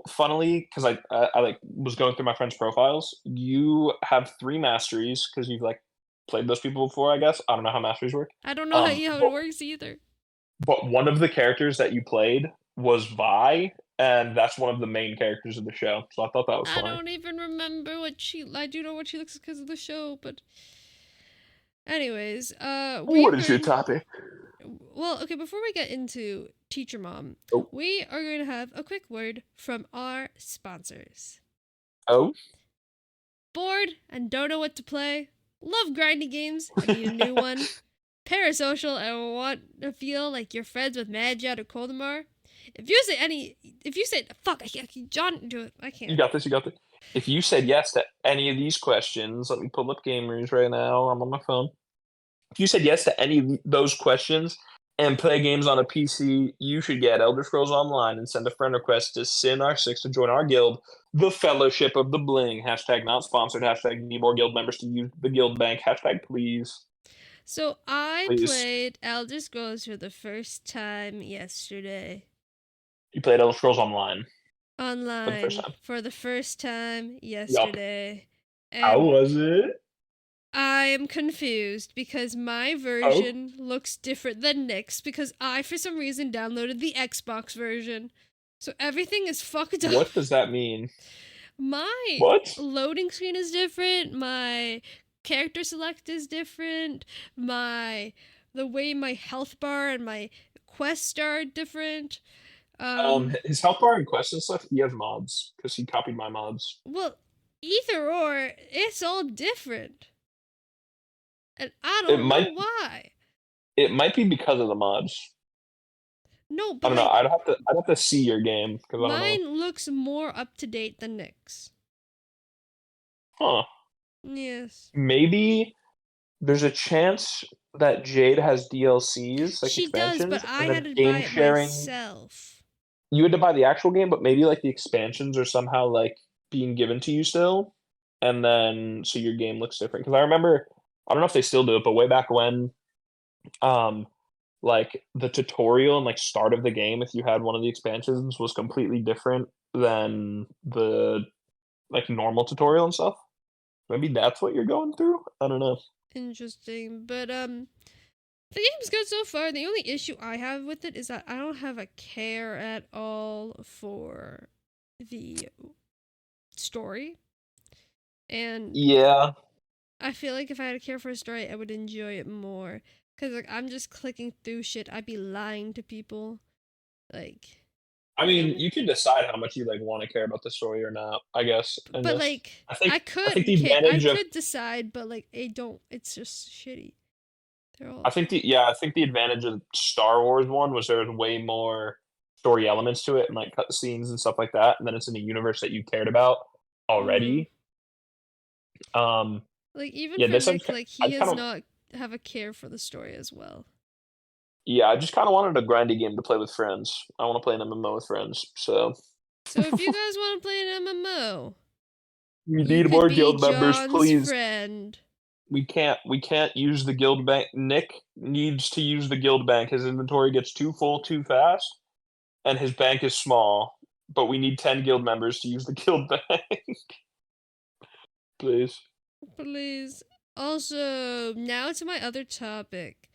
funnily, because I like was going through my friends' profiles, you have 3 masteries because you've like played those people before, I guess. I don't know how masteries work. I don't know how it works either. But one of the characters that you played was Vi, and that's one of the main characters of the show. So I thought that was I funny. don't even remember what she. I do know what she looks like because of the show, but. Anyways, What is your topic? Well, okay, before we get into Teacher Mom, Oh. we are going to have a quick word from our sponsors. Oh? Bored and don't know what to play? Love grindy games and need a new one? Parasocial and want to feel like you're friends with Madjad or Koldemar? If you say, fuck, I can't, John, do it, I can't. You got this. If you said yes to any of these questions, let me pull up Gamers right now. I'm on my phone. If you said yes to any of those questions and play games on a PC, you should get Elder Scrolls Online and send a friend request to Sin R6 to join our guild, the Fellowship of the Bling. Hashtag not sponsored. Hashtag need more guild members to use the guild bank. Hashtag please. So I Please. played Elder Scrolls for the first time yesterday. You played Elder Scrolls Online. Online for the first time yesterday. Yep. How was it? I am confused because my version looks different than Nick's because I, for some reason, downloaded the Xbox version. So everything is fucked up. What does that mean? My loading screen is different. My character select is different. The way my health bar and my quests are different. His health bar and quest and stuff, he has mods because he copied my mods. Well, either or, it's all different. And I don't know why. It might be because of the mods. No, but I don't know. I'd have to see your game because mine looks more up to date than Nick's. Huh. Yes. Maybe there's a chance that Jade has DLCs, like she expansions. Does, but I had to buy it myself. You had to buy the actual game, but maybe like the expansions are somehow like being given to you still, and then so your game looks different. Because I remember, I don't know if they still do it, but way back when, like the tutorial and like start of the game, if you had one of the expansions, was completely different than the like normal tutorial and stuff. Maybe that's what you're going through. I don't know. Interesting, but the game's good so far. The only issue I have with it is that I don't have a care at all for the story. And yeah, I feel like if I had a care for a story, I would enjoy it more. Because like I'm just clicking through shit. I'd be lying to people. Like, I mean, you can decide how much you like want to care about the story or not, I guess. But like, I could decide, but like, it's just shitty. I think the advantage of Star Wars one was there was way more story elements to it and like cutscenes and stuff like that, and then it's in a universe that you cared about already. Like even for Nick, like he does not have a care for the story as well. Yeah, I just kind of wanted a grindy game to play with friends. I want to play an MMO with friends, so. So if you guys want to play an MMO, we need more guild members, please. Friend. We can't use the guild bank. Nick needs to use the guild bank. His inventory gets too full too fast, and his bank is small. But we need 10 guild members to use the guild bank. Please. Please. Also, now to my other topic.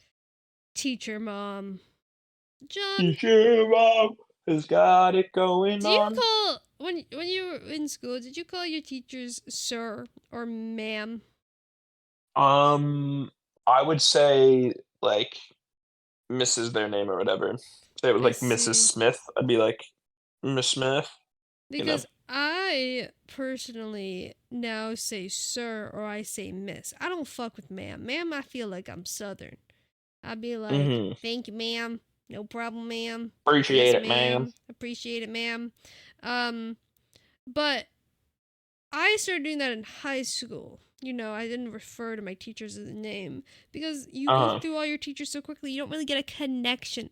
Teacher mom. John, Teacher mom has got it going do you on. call when you were in school, did you call your teachers sir or ma'am? Um, I would say like Mrs. their name or whatever. Say it was I like Mrs. see. Smith. I'd be like Miss Smith. You know. Because I personally now say sir or I say miss. I don't fuck with ma'am. Ma'am, I feel like I'm southern. I'd be like, Mm-hmm. thank you, ma'am. No problem, ma'am. Appreciate Yes, it, ma'am. ma'am. Appreciate it, ma'am. Um, but I started doing that in high school. You know, I didn't refer to my teachers as a name because you go Uh-huh. through all your teachers so quickly, you don't really get a connection.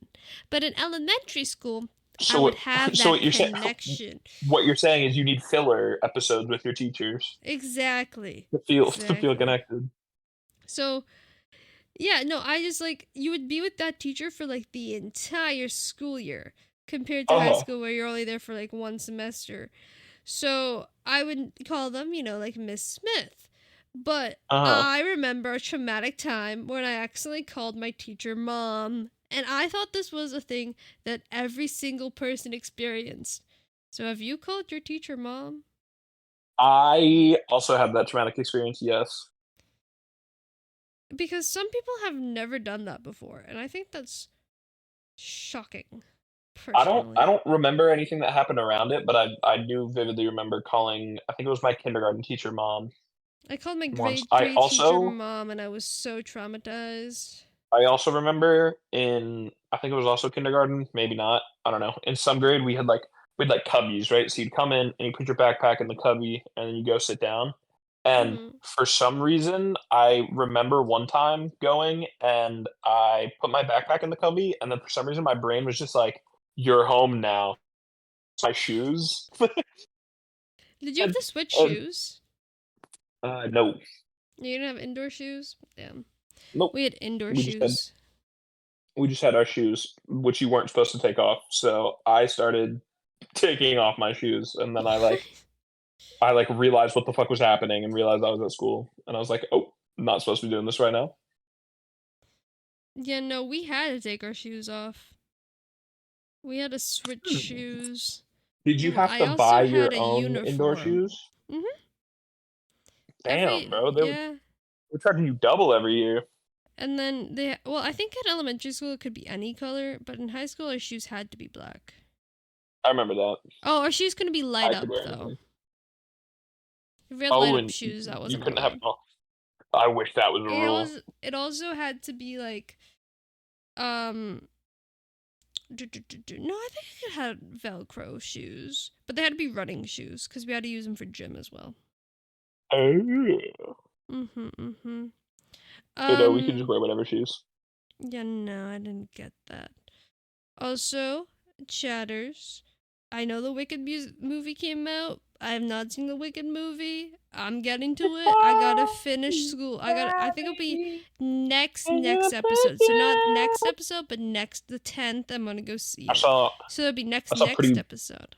But in elementary school, I So would what? have So that what you're saying? connection. What you're saying is you need filler episodes with your teachers Exactly. to feel Exactly. connected. So, yeah, no, I just like, you would be with that teacher for like the entire school year compared to high Uh-huh. school where you're only there for like one semester. So I would call them, like Miss Smith. But Uh-huh. I remember a traumatic time when I accidentally called my teacher mom. And I thought this was a thing that every single person experienced. So have you called your teacher mom? I also had that traumatic experience. Yes. Because some people have never done that before. And I think that's shocking, I personally. don't remember anything that happened around it, but I do vividly remember calling. I think it was my kindergarten teacher mom I called my once. grade 3 teacher mom and I was so traumatized. I also remember in I think it was also kindergarten, maybe not, I don't know. In some grade, we had, like, cubbies, right? So you'd come in and you put your backpack in the cubby, and then you go sit down, and Hmm. for some reason, I remember one time going, and I put my backpack in the cubby, and then for some reason, my brain was just like, "You're home now." My shoes. Did you have And to switch and, shoes? no. You didn't have indoor shoes? Damn. Nope. We had indoor We just had shoes. we just had our shoes, which you weren't supposed to take off, so I started taking off my shoes, and then I realized what the fuck was happening and realized I was at school, and I was like, "Oh, I'm not supposed to be doing this right now." Yeah, no, we had to take our shoes off. We had to switch Hmm. shoes. Did you Well, have I to buy also had your a own indoor uniform. shoes? Hmm. Damn, bro, Yeah. they're charging you double every year. And then well, I think at elementary school it could be any color, but in high school our shoes had to be black. I remember that. Oh, our shoes couldn't be light I could up wear though. anything. If we had light Oh, up and shoes, that you wasn't couldn't have allowed. oh, I wish that was a It rule. also it also had to be like um no, I think it had Velcro shoes, but they had to be running shoes because we had to use them for gym as well. Oh. Mhm, mhm. So, no, we could just Um, wear whatever shoes. yeah, no, I didn't get that. Also, chatters. I know the Wicked movie came out. I have not seen the Wicked movie. I'm getting to it. I gotta finish school. I think it'll be next episode. So not next episode, but next the 10th. I'm gonna go see I it. saw So it'll be I saw a next pretty episode.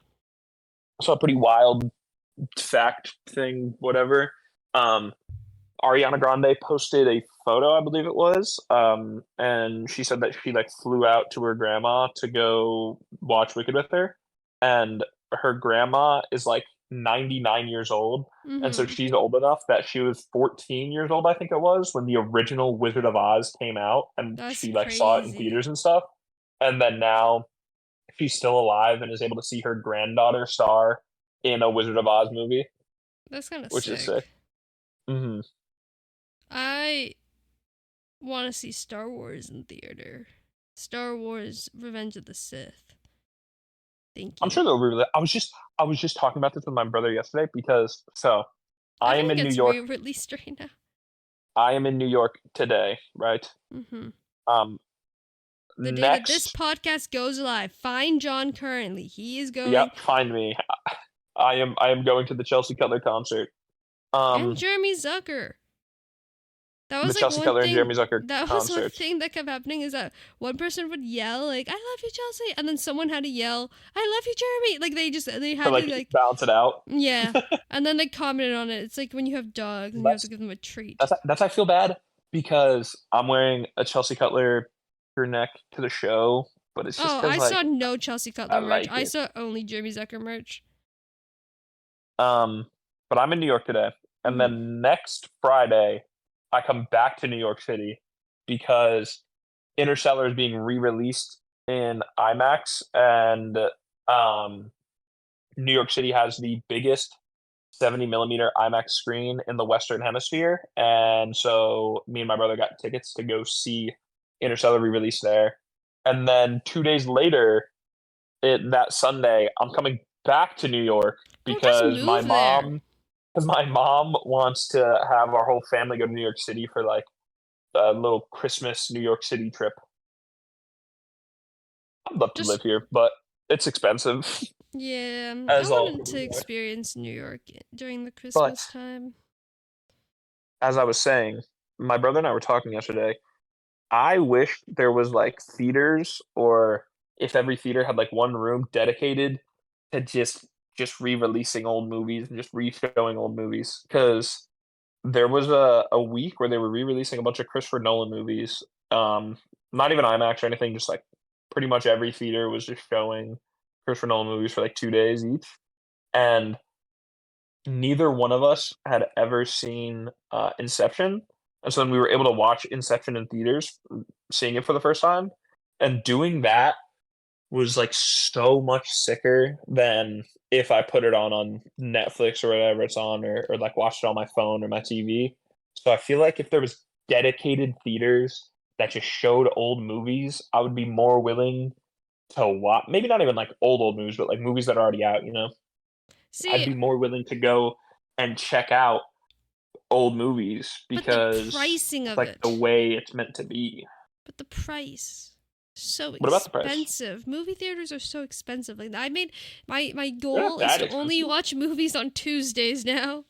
I saw a pretty wild fact thing, whatever. Um, Ariana Grande posted a photo, I believe it was, and she said that she like flew out to her grandma to go watch Wicked with her, and her grandma is like 99 years old, and so Mhm. she's old enough that she was 14 years old, I think it was, when the original Wizard of Oz came out, and That's she like saw it in crazy. theaters and stuff, and then now she's still alive and is able to see her granddaughter star in a Wizard of Oz movie, That's kind of which is sick. sick. Hmm. I want to see Star Wars in theater. Star Wars Revenge of the Sith. Thank I'm you. sure they'll I was just talking about this with my brother yesterday because I I am think it in New gets York. re-released right now. I am in New York today, right? Mm-hmm. Um, The day that this next, podcast goes live, find John currently. He is going, yep, find me. I am going to the Chelsea Cutler concert. and Um, Jeremy Zucker. That The was like Chelsea one Cutler and thing. Jeremy Zucker That was one concerts. thing that kept happening is that one person would yell like "I love you, Chelsea," and then someone had to yell "I love you, Jeremy." Like they To had like to like balance it out. yeah, and then they commented on it. It's like when you have dogs and you have to That's give them a treat. that's I feel bad because I'm wearing a Chelsea Cutler crew neck to the show, but it's just Oh, because I saw like no Chelsea I Cutler merch. like I it. saw only Jeremy Zucker merch. But I'm in New York today, and Hmm. then next Friday I come back to New York City because Interstellar is being re-released in IMAX, and um, New York City has the biggest 70 millimeter IMAX screen in the Western Hemisphere, and so me and my brother got tickets to go see Interstellar re-released there. And then 2 days later, that Sunday, I'm coming back to New York Oh, just because my move there. mom because my mom wants to have our whole family go to New York City for like a little Christmas New York City trip. I'd love to live Just here, but it's expensive, yeah. I as all wanted to everywhere. experience New York during the But Christmas time. as I was saying, my brother and I were talking yesterday. I wish there was like theaters, or if every theater had like one room dedicated to just re-releasing old movies and just re-showing old movies. Because there was a week where they were re-releasing a bunch of Christopher Nolan movies. Not even IMAX or anything, just like pretty much every theater was just showing Christopher Nolan movies for like 2 days each. And neither one of us had ever seen Inception, and so then we were able to watch Inception in theaters, seeing it for the first time, and doing that was like so much sicker than if I put it on Netflix or whatever it's on, or like watched it on my phone or my TV. So I feel like if there was dedicated theaters that just showed old movies, I would be more willing to watch. Maybe not even like old movies, but like movies that are already out. I'd See, be more willing to go and check out old movies but the because pricing it's of like the it. way it's meant to be. But the price. So What about the price? expensive. Movie theaters are so expensive. Like I made my They're not goal is that to only expensive. watch movies on Tuesdays now.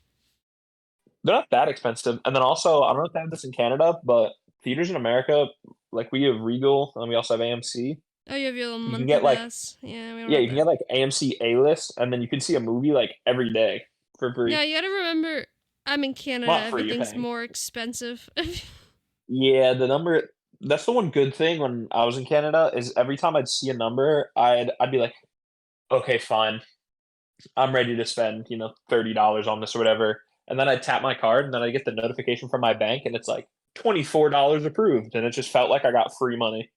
They're not that expensive. And then also, I don't know if they have this in Canada, but theaters in America, like we have Regal and we also have AMC. Oh, you have your little You can monthly get like, pass. Yeah, we don't yeah, have you can that. get like AMC A list, and then you can see a movie like every day for free. Yeah, you gotta remember I'm in Canada. Not free, you're Everything's paying. more expensive. Yeah, the number. That's the one good thing when I was in Canada is every time I'd see a number, I'd be like, okay, fine, I'm ready to spend, $30 on this or whatever. And then I'd tap my card and then I get the notification from my bank and it's like $24 approved. And it just felt like I got free money.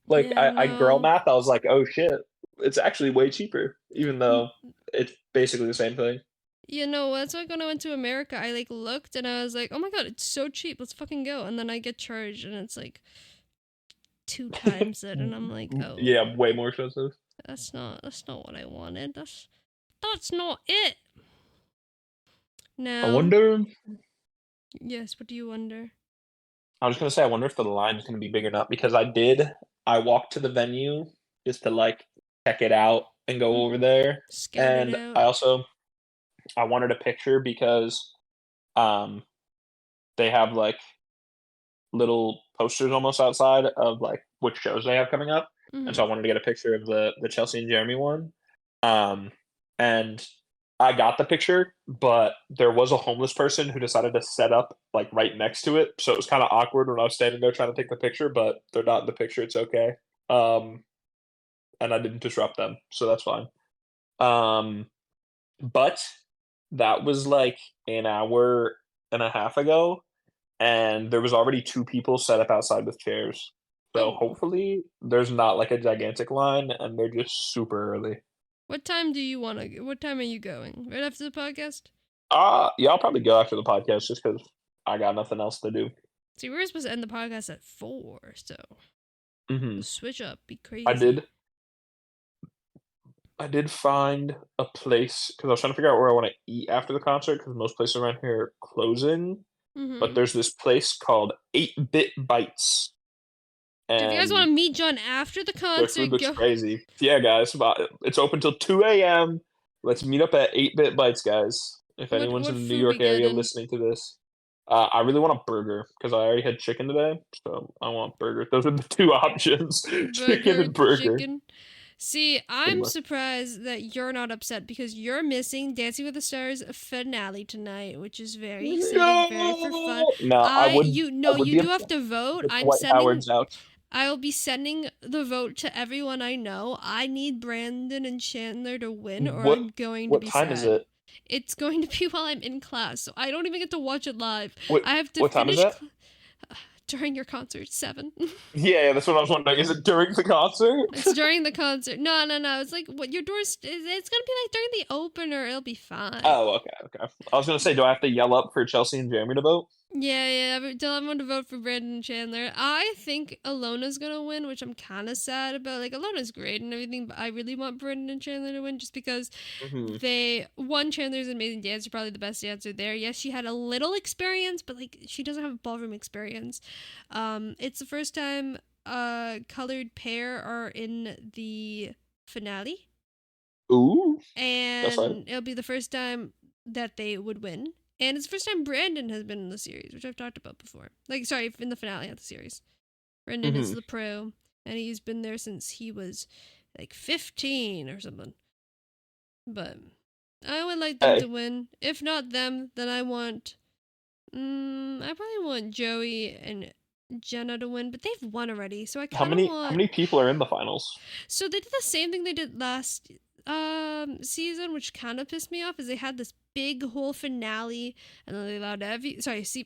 Like Yeah, I girl no. math, I was like, oh shit, it's actually way cheaper, even though it's basically the same thing. You know, that's why when I went to America, I like looked and I was like, "Oh my god, it's so cheap. Let's fucking go." And then I get charged, and it's like 2 times it, and I'm like, "Oh, Yeah, way more expensive. that's not what I wanted. That's not it." I Now, wonder. yes, what do you wonder? I was gonna say, I wonder if the line's gonna be big or not because I walked to the venue just to like check it out and go over Mm-hmm. there, Scout it and out. I wanted a picture because um they have like little posters almost outside of like which shows they have coming up, and Mm-hmm. so I wanted to get a picture of the Chelsea and Jeremy one. Um, and I got the picture, but there was a homeless person who decided to set up like right next to it, so it was kind of awkward when I was standing there trying to take the picture. But they're not in the picture; it's okay. Um, and I didn't disrupt them, so that's fine. Um, but that was like an hour and a half ago, and there was already two people set up outside with chairs. So Oh, hopefully there's not like a gigantic line and they're just super early. what time do you want to? What time are you going? Right after the podcast? Yeah, I'll probably go after the podcast just because I got nothing else to do. See, we were supposed to end the podcast at 4, so hmm the switch up be I crazy. did. I did find a place because I was trying to figure out where I want to eat after the concert because most places around here are closing. But Mm-hmm. there's this place called 8-Bit Bites, So if you guys want and to meet John after the their food concert, looks go. crazy. Yeah, guys, it's open till 2 a.m. Let's meet up at 8-Bit Bites, guys. If What anyone's what in the New food we York area getting? listening to this, I really want a burger because I already had chicken today, so I want burger. Those are the two options: chicken Burger, and burger, chicken. See, pretty I'm much. surprised that you're not upset because you're missing Dancing with the Stars finale tonight, which is very exciting, very for fun. No, no, You I no, would you be do have upset to vote. if Dwight Howard's out. I will be sending the vote to everyone I know. I need Brandon and Chandler to win, or What I'm going to what be time is sad. it? It's going to be while I'm in class, so I don't even get to watch it live. What I have to what time is finish that? during your concert 7. Yeah, that's what I was wondering. Is it during the concert? It's during the concert. No, no, no. It's like what your doors. It's gonna be like during the opener. It'll be fine. Oh, okay, okay. I was gonna say, do I have to yell up for Chelsea and Jeremy to vote? Yeah, yeah. Tell everyone to vote for Brandon and Chandler. I think Alona's gonna win, which I'm kind of sad about. Like Alona's great and everything, but I really want Brandon and Chandler to win just because Hmm. Chandler's an amazing dancer, probably the best dancer there. Yes, she had a little experience, but like she doesn't have ballroom experience. It's the first time colored pair are in the finale, Ooh, that's right. and it'll be the first time that they would win. And it's the first time Brandon has been in the series, which I've talked about before. Like, sorry, in the finale of the series. Brandon is Hmm. the pro, and he's been there since he was like 15 or something. But I would like them to Hey, win. If not them, then I want. I probably want Joey and Jenna to win, but they've won already, so I how kind of many how want. many people are in the finals? So they did the same thing they did last season, which kind of pissed me off, is they had this big whole finale, and then they allowed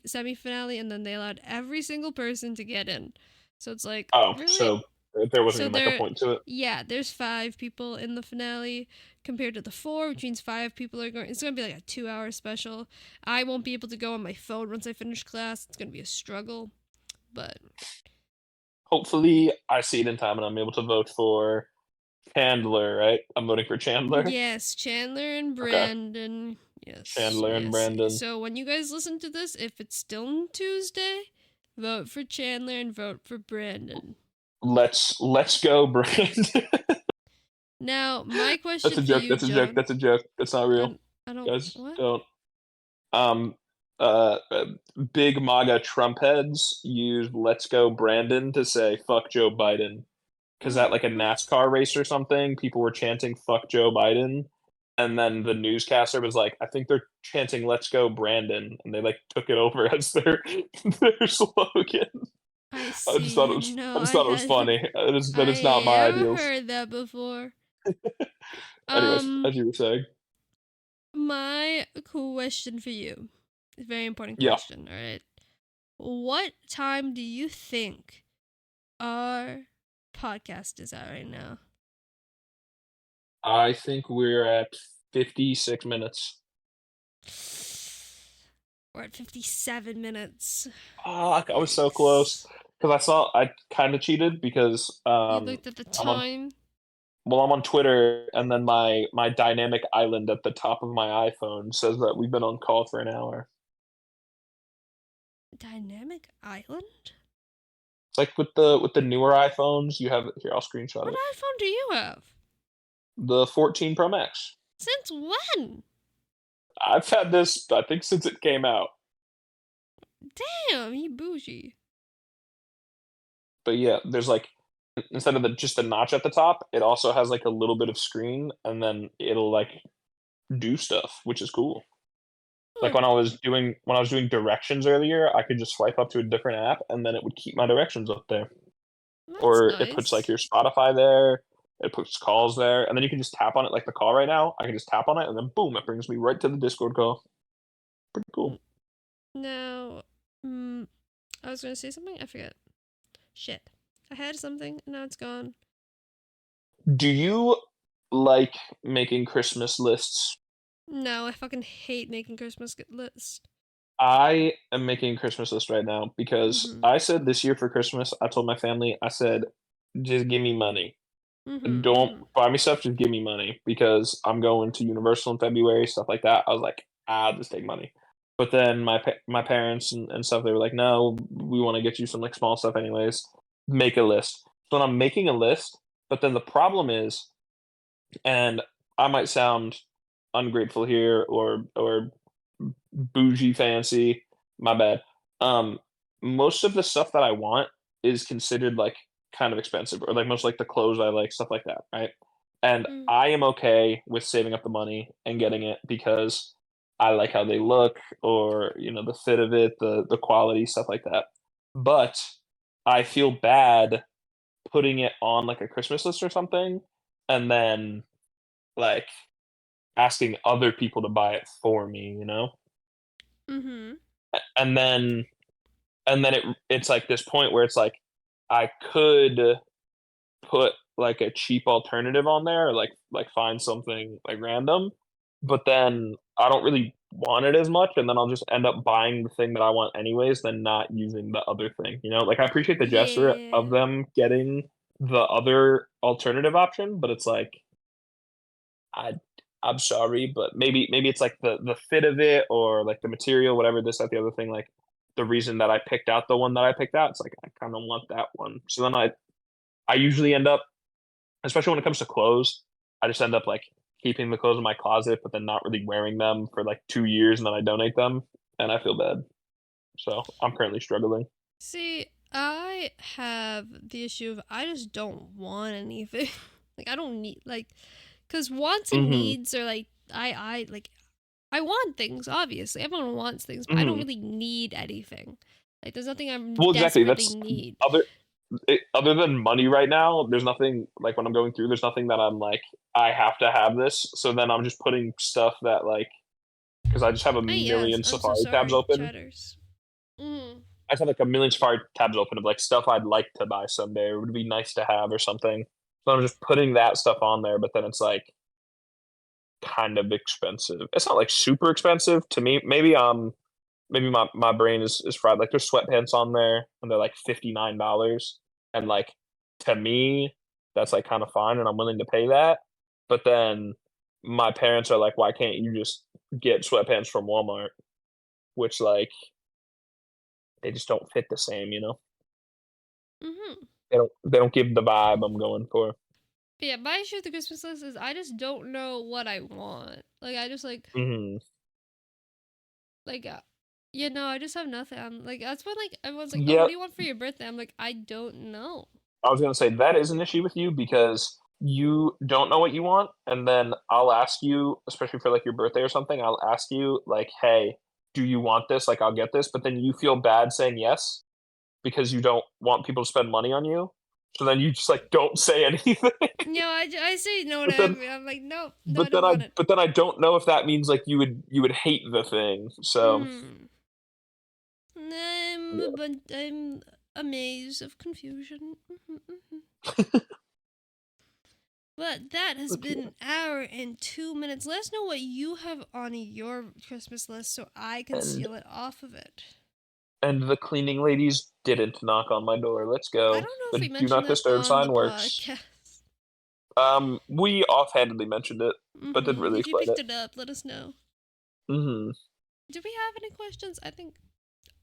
semi finale, and then they allowed every single person to get in. So it's like Oh, really. so there wasn't So even like a point to it. yeah, there's 5 people in the finale compared to the 4, which means 5 people are going. It's gonna be like a 2-hour special. I won't be able to go on my phone once I finish class. It's gonna be a struggle, but Hopefully, I see it in time and I'm able to vote for Chandler. Right? I'm voting for Chandler. yes, Chandler and Okay, Brandon. Yes, Chandler and yes. Brandon. So when you guys listen to this, if it's still on Tuesday, vote for Chandler and vote for Brandon. Let's go, Brandon. Now, my That's a question for joke. you, That's a joke. John. That's a joke. That's not real. I don't. Guys, What? don't. Um, uh, uh, big MAGA Trump heads use "Let's go, Brandon" to say "fuck Joe Biden." Because at like a What? NASCAR race or something, people were chanting "fuck Joe Biden," and then the newscaster was like, "I think they're chanting 'Let's go, Brandon,'" and they like took it over as their slogan. I I just thought it see. was No, I just I thought it was had. funny. That I is not my have ideals. heard that before. Anyways, Um, as you were saying, my question for you, a very important yeah, question. All right, what time do you think our podcast is at right now? I think we're at 56 minutes. We're at 57 minutes. Fuck, I was so close because I kind of cheated because You looked at the I'm on time. I'm on Twitter and then my dynamic island at the top of my iPhone says that we've been on call for an hour. Dynamic Island? It's like with the newer iPhones, you have it here. I'll screenshot What it. iPhone do you have? The 14 Pro Max. Since when? I've had this I think since it came out. Damn, he bougie. But yeah, there's like instead of just the notch at the top, it also has like a little bit of screen and then it'll like do stuff, which is cool. Like Hmm, when I was doing directions earlier, I could just swipe up to a different app and then it would keep my directions up there. that's Or it puts like nice. your Spotify there, it puts calls there, and then you can just tap on it like the call right now. I can just tap on it and then boom, it brings me right to the Discord call. Pretty cool. Now, I was gonna say something. I forget. Shit. I had something and now it's gone. Do you like making Christmas lists? No, I fucking hate making Christmas lists. I am making a Christmas list right now because Mhm. I said this year for Christmas, I told my family, I said, just give me money. Mhm. Don't Mhm. buy me stuff, just give me money because I'm going to Universal in February, stuff like that. I was like, just take money. But then my parents and stuff, they were like, no, we want to get you some like small stuff anyways. Make a list. So then I'm making a list, but then the problem is, and I might sound ungrateful here or bougie fancy, My bad. Um, Most of the stuff that I want is considered like kind of expensive, or like most like the clothes I like, stuff like that, right? And Mm. I am okay with saving up the money and getting it because I like how they look, or the fit of it, the quality, stuff like that. But I feel bad putting it on like a Christmas list or something, and then like asking other people to buy it for me. Mm-hmm. And then it's like this point where it's like I could put like a cheap alternative on there, or like find something like random, but then I don't really want it as much, and then I'll just end up buying the thing that I want anyways, then not using the other thing. Like I appreciate the gesture of Yeah. them getting the other alternative option, but it's like I I'm sorry, but maybe it's like the fit of it, or like the material, whatever, this, that, the other thing. Like the reason that I picked out the one that I picked out, it's like I kind of want that one. So then I usually end up, especially when it comes to clothes, I just end up like keeping the clothes in my closet, but then not really wearing them for like 2 years, and then I donate them, and I feel bad. So I'm currently struggling. See, I have the issue of I just don't want anything. Like I don't need like, cause wants and Hmm. needs are like I like I want things. Obviously, everyone wants things, but I don't Hmm. really need anything. Like there's nothing I Well, exactly. desperately That's need. other other than money right now. There's nothing like when I'm going through. There's nothing that I'm like I have to have this. So then I'm just putting stuff that like because I just have a Hey, yes, million I'm so Safari tabs sorry, open. Chatters. Mm. I just have like a million Safari tabs open of like stuff I'd like to buy someday, or would be nice to have or something. So I'm just putting that stuff on there, but then it's like kind of expensive. It's not like super expensive to me. Maybe my brain is fried. Like there's sweatpants on there and they're like $59. And like to me, that's like kind of fine and I'm willing to pay that. But then my parents are like, why can't you just get sweatpants from Walmart? Which like they just don't fit the same. Mhm. They don't give the vibe I'm going for. But yeah, my issue with the Christmas list is I just don't know what I want. Like I just Hmm. like I just have nothing. I'm like that's when like everyone's like, oh, what Yeah, do you want for your birthday? I'm like, I don't know. I was gonna say that is an issue with you because you don't know what you want, and then I'll ask you, especially for like your birthday or something, I'll ask you like, "Hey, do you want this? Like, I'll get this," but then you feel bad saying yes because you don't want people to spend money on you. So then you just like don't say anything. I say no to but then, every. I'm like, nope, no, I but then don't I, want it. but then I don't know if that means like you would hate the thing. So Mm. yeah. I'm a maze of confusion. But that has Okay. been an hour and 2 minutes. Let us know what you have on your Christmas list so I can And seal it off of it. and the cleaning ladies didn't knock on my door. Let's I go. don't know if we The do mentioned not that disturb on the sign works. podcast. We offhandedly mentioned it, but didn't really If you explain picked it. it up, let us know. Hmm. Did we have any questions? I think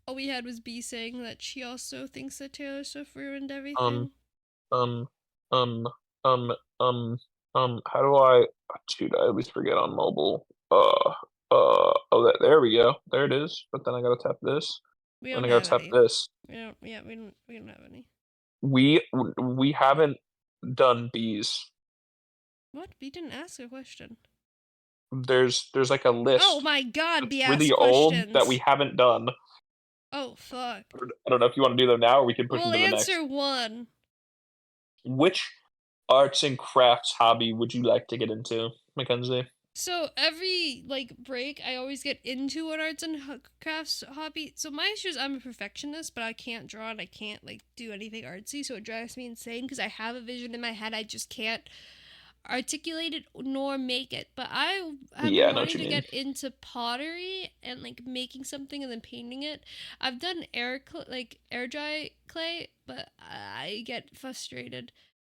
all we had was B saying that she also thinks that Taylor Swift ruined Um, everything. um, um, um, how do I, shoot, I always forget on mobile. Oh, there we go. There it is. But then I gotta tap this, We and don't I gotta have tap any. this. We don't. Yeah, we don't have any. We haven't done bees. What? We didn't ask a question. There's like a Oh list my God! that's Be really asked old that we questions. haven't done. Oh fuck. I don't know if you want to do them now, or we can push We'll into the next. answer one. Which arts and crafts hobby would you like to get into, Mackenzie? So every like break, I always get into an arts and crafts hobby. So my issue is I'm a perfectionist, but I can't draw and I can't like do anything artsy. So it drives me insane because I have a vision in my head, I just can't articulate it nor make it. But I have Yeah, been I know what wanting you to mean. get into pottery and like making something and then painting it. I've done air dry clay, but I get frustrated.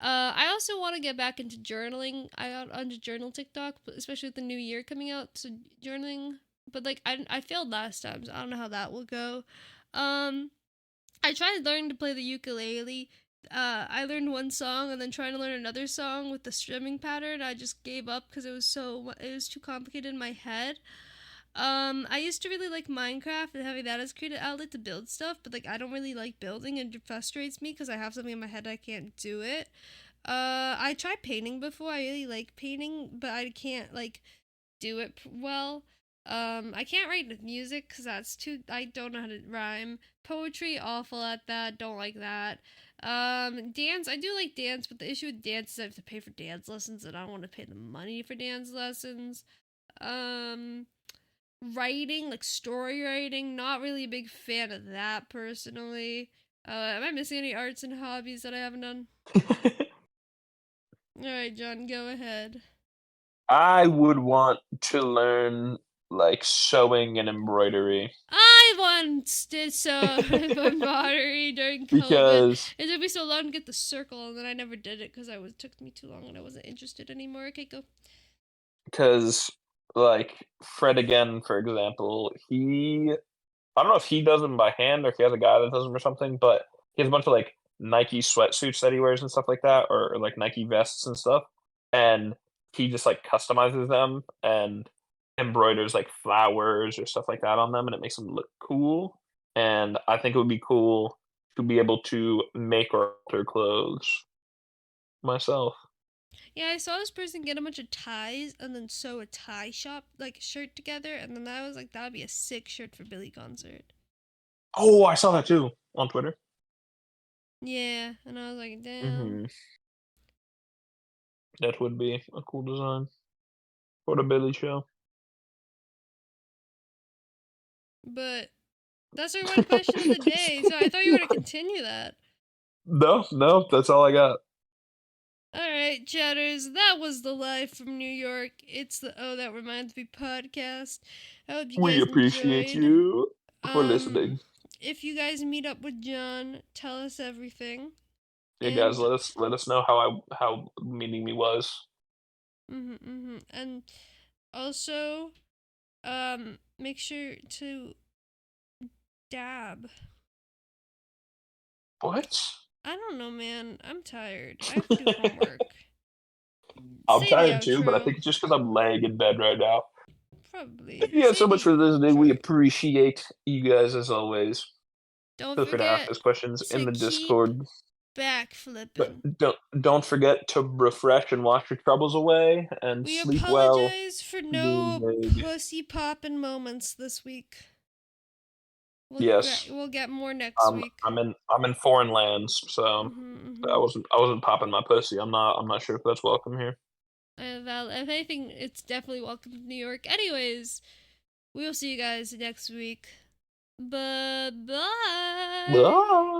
I also want to get back into journaling. I got onto journal TikTok, especially with the new year coming out. So journaling, but like I failed last time, so I don't know how that will go. Um, I tried learning to play the ukulele. I learned one song and then trying to learn another song with the strumming pattern. I just gave up because it was too complicated in my head. I used to really like Minecraft and having that as a creative outlet to build stuff, but like I don't really like building and it frustrates me because I have something in my head I can't do it. I tried painting before. I really like painting, but I can't like do it well. I can't write music because that's too. I don't know how to rhyme. Poetry, awful at that. Don't like that. Dance. I do like dance, but the issue with dance is I have to pay for dance lessons, and I don't want to pay the money for dance lessons. Um, Writing, like story writing, not really a big fan of that personally. Am I missing any arts and hobbies that I haven't done? All right, John, go ahead. I would want to learn like sewing and embroidery I once did so pottery during COVID. because It took me so long to get the circle, and then I never did it because it took me too long and I wasn't interested anymore. Okay, go. because like Fred again, for example, I don't know if he does them by hand or if he has a guy that does them or something, but he has a bunch of like Nike sweatsuits that he wears and stuff like that, or like Nike vests and stuff. And he just like customizes them and embroiders like flowers or stuff like that on them, and it makes them look cool. And I think it would be cool to be able to make or alter clothes myself. Yeah, I saw this person get a bunch of ties and then sew a tie shop like shirt together, and then I was like, that would be a sick shirt for Billy concert. Oh, I saw that too on Twitter. Yeah, and I was like, damn. Hmm. That would be a cool design for the Billy show. But that's our one question of the day, so I thought you were gonna continue that. No, no, that's all I got. Alright, chatters, that was the Live from New York. It's the Oh That Reminds Me podcast. I hope you We guys appreciate enjoyed. you for Um, listening. if you guys meet up with John, tell us everything. Yeah, guys, And let us know how meeting me was. and also, make sure to dab. What? I don't know, man. I'm tired. I have to do homework. I'm Say the tired too, but I outro. think it's just because I'm laying in bed right now. Thank Probably. you guys Say so much the for listening. We outro. appreciate you guys as always. Don't Feel free to ask forget us questions in to the keep Discord. But backflipping. don't forget to refresh and wash your troubles away and We sleep well. apologize for Dream no big. pussy popping moments this week. Yes. We'll get more next week. I'm in foreign lands, so I Mhm. wasn't popping my pussy. I'm not sure if that's welcome here. Well, if anything, it's definitely welcome to New York. Anyways, we will see you guys next week. Bye bye. Bye.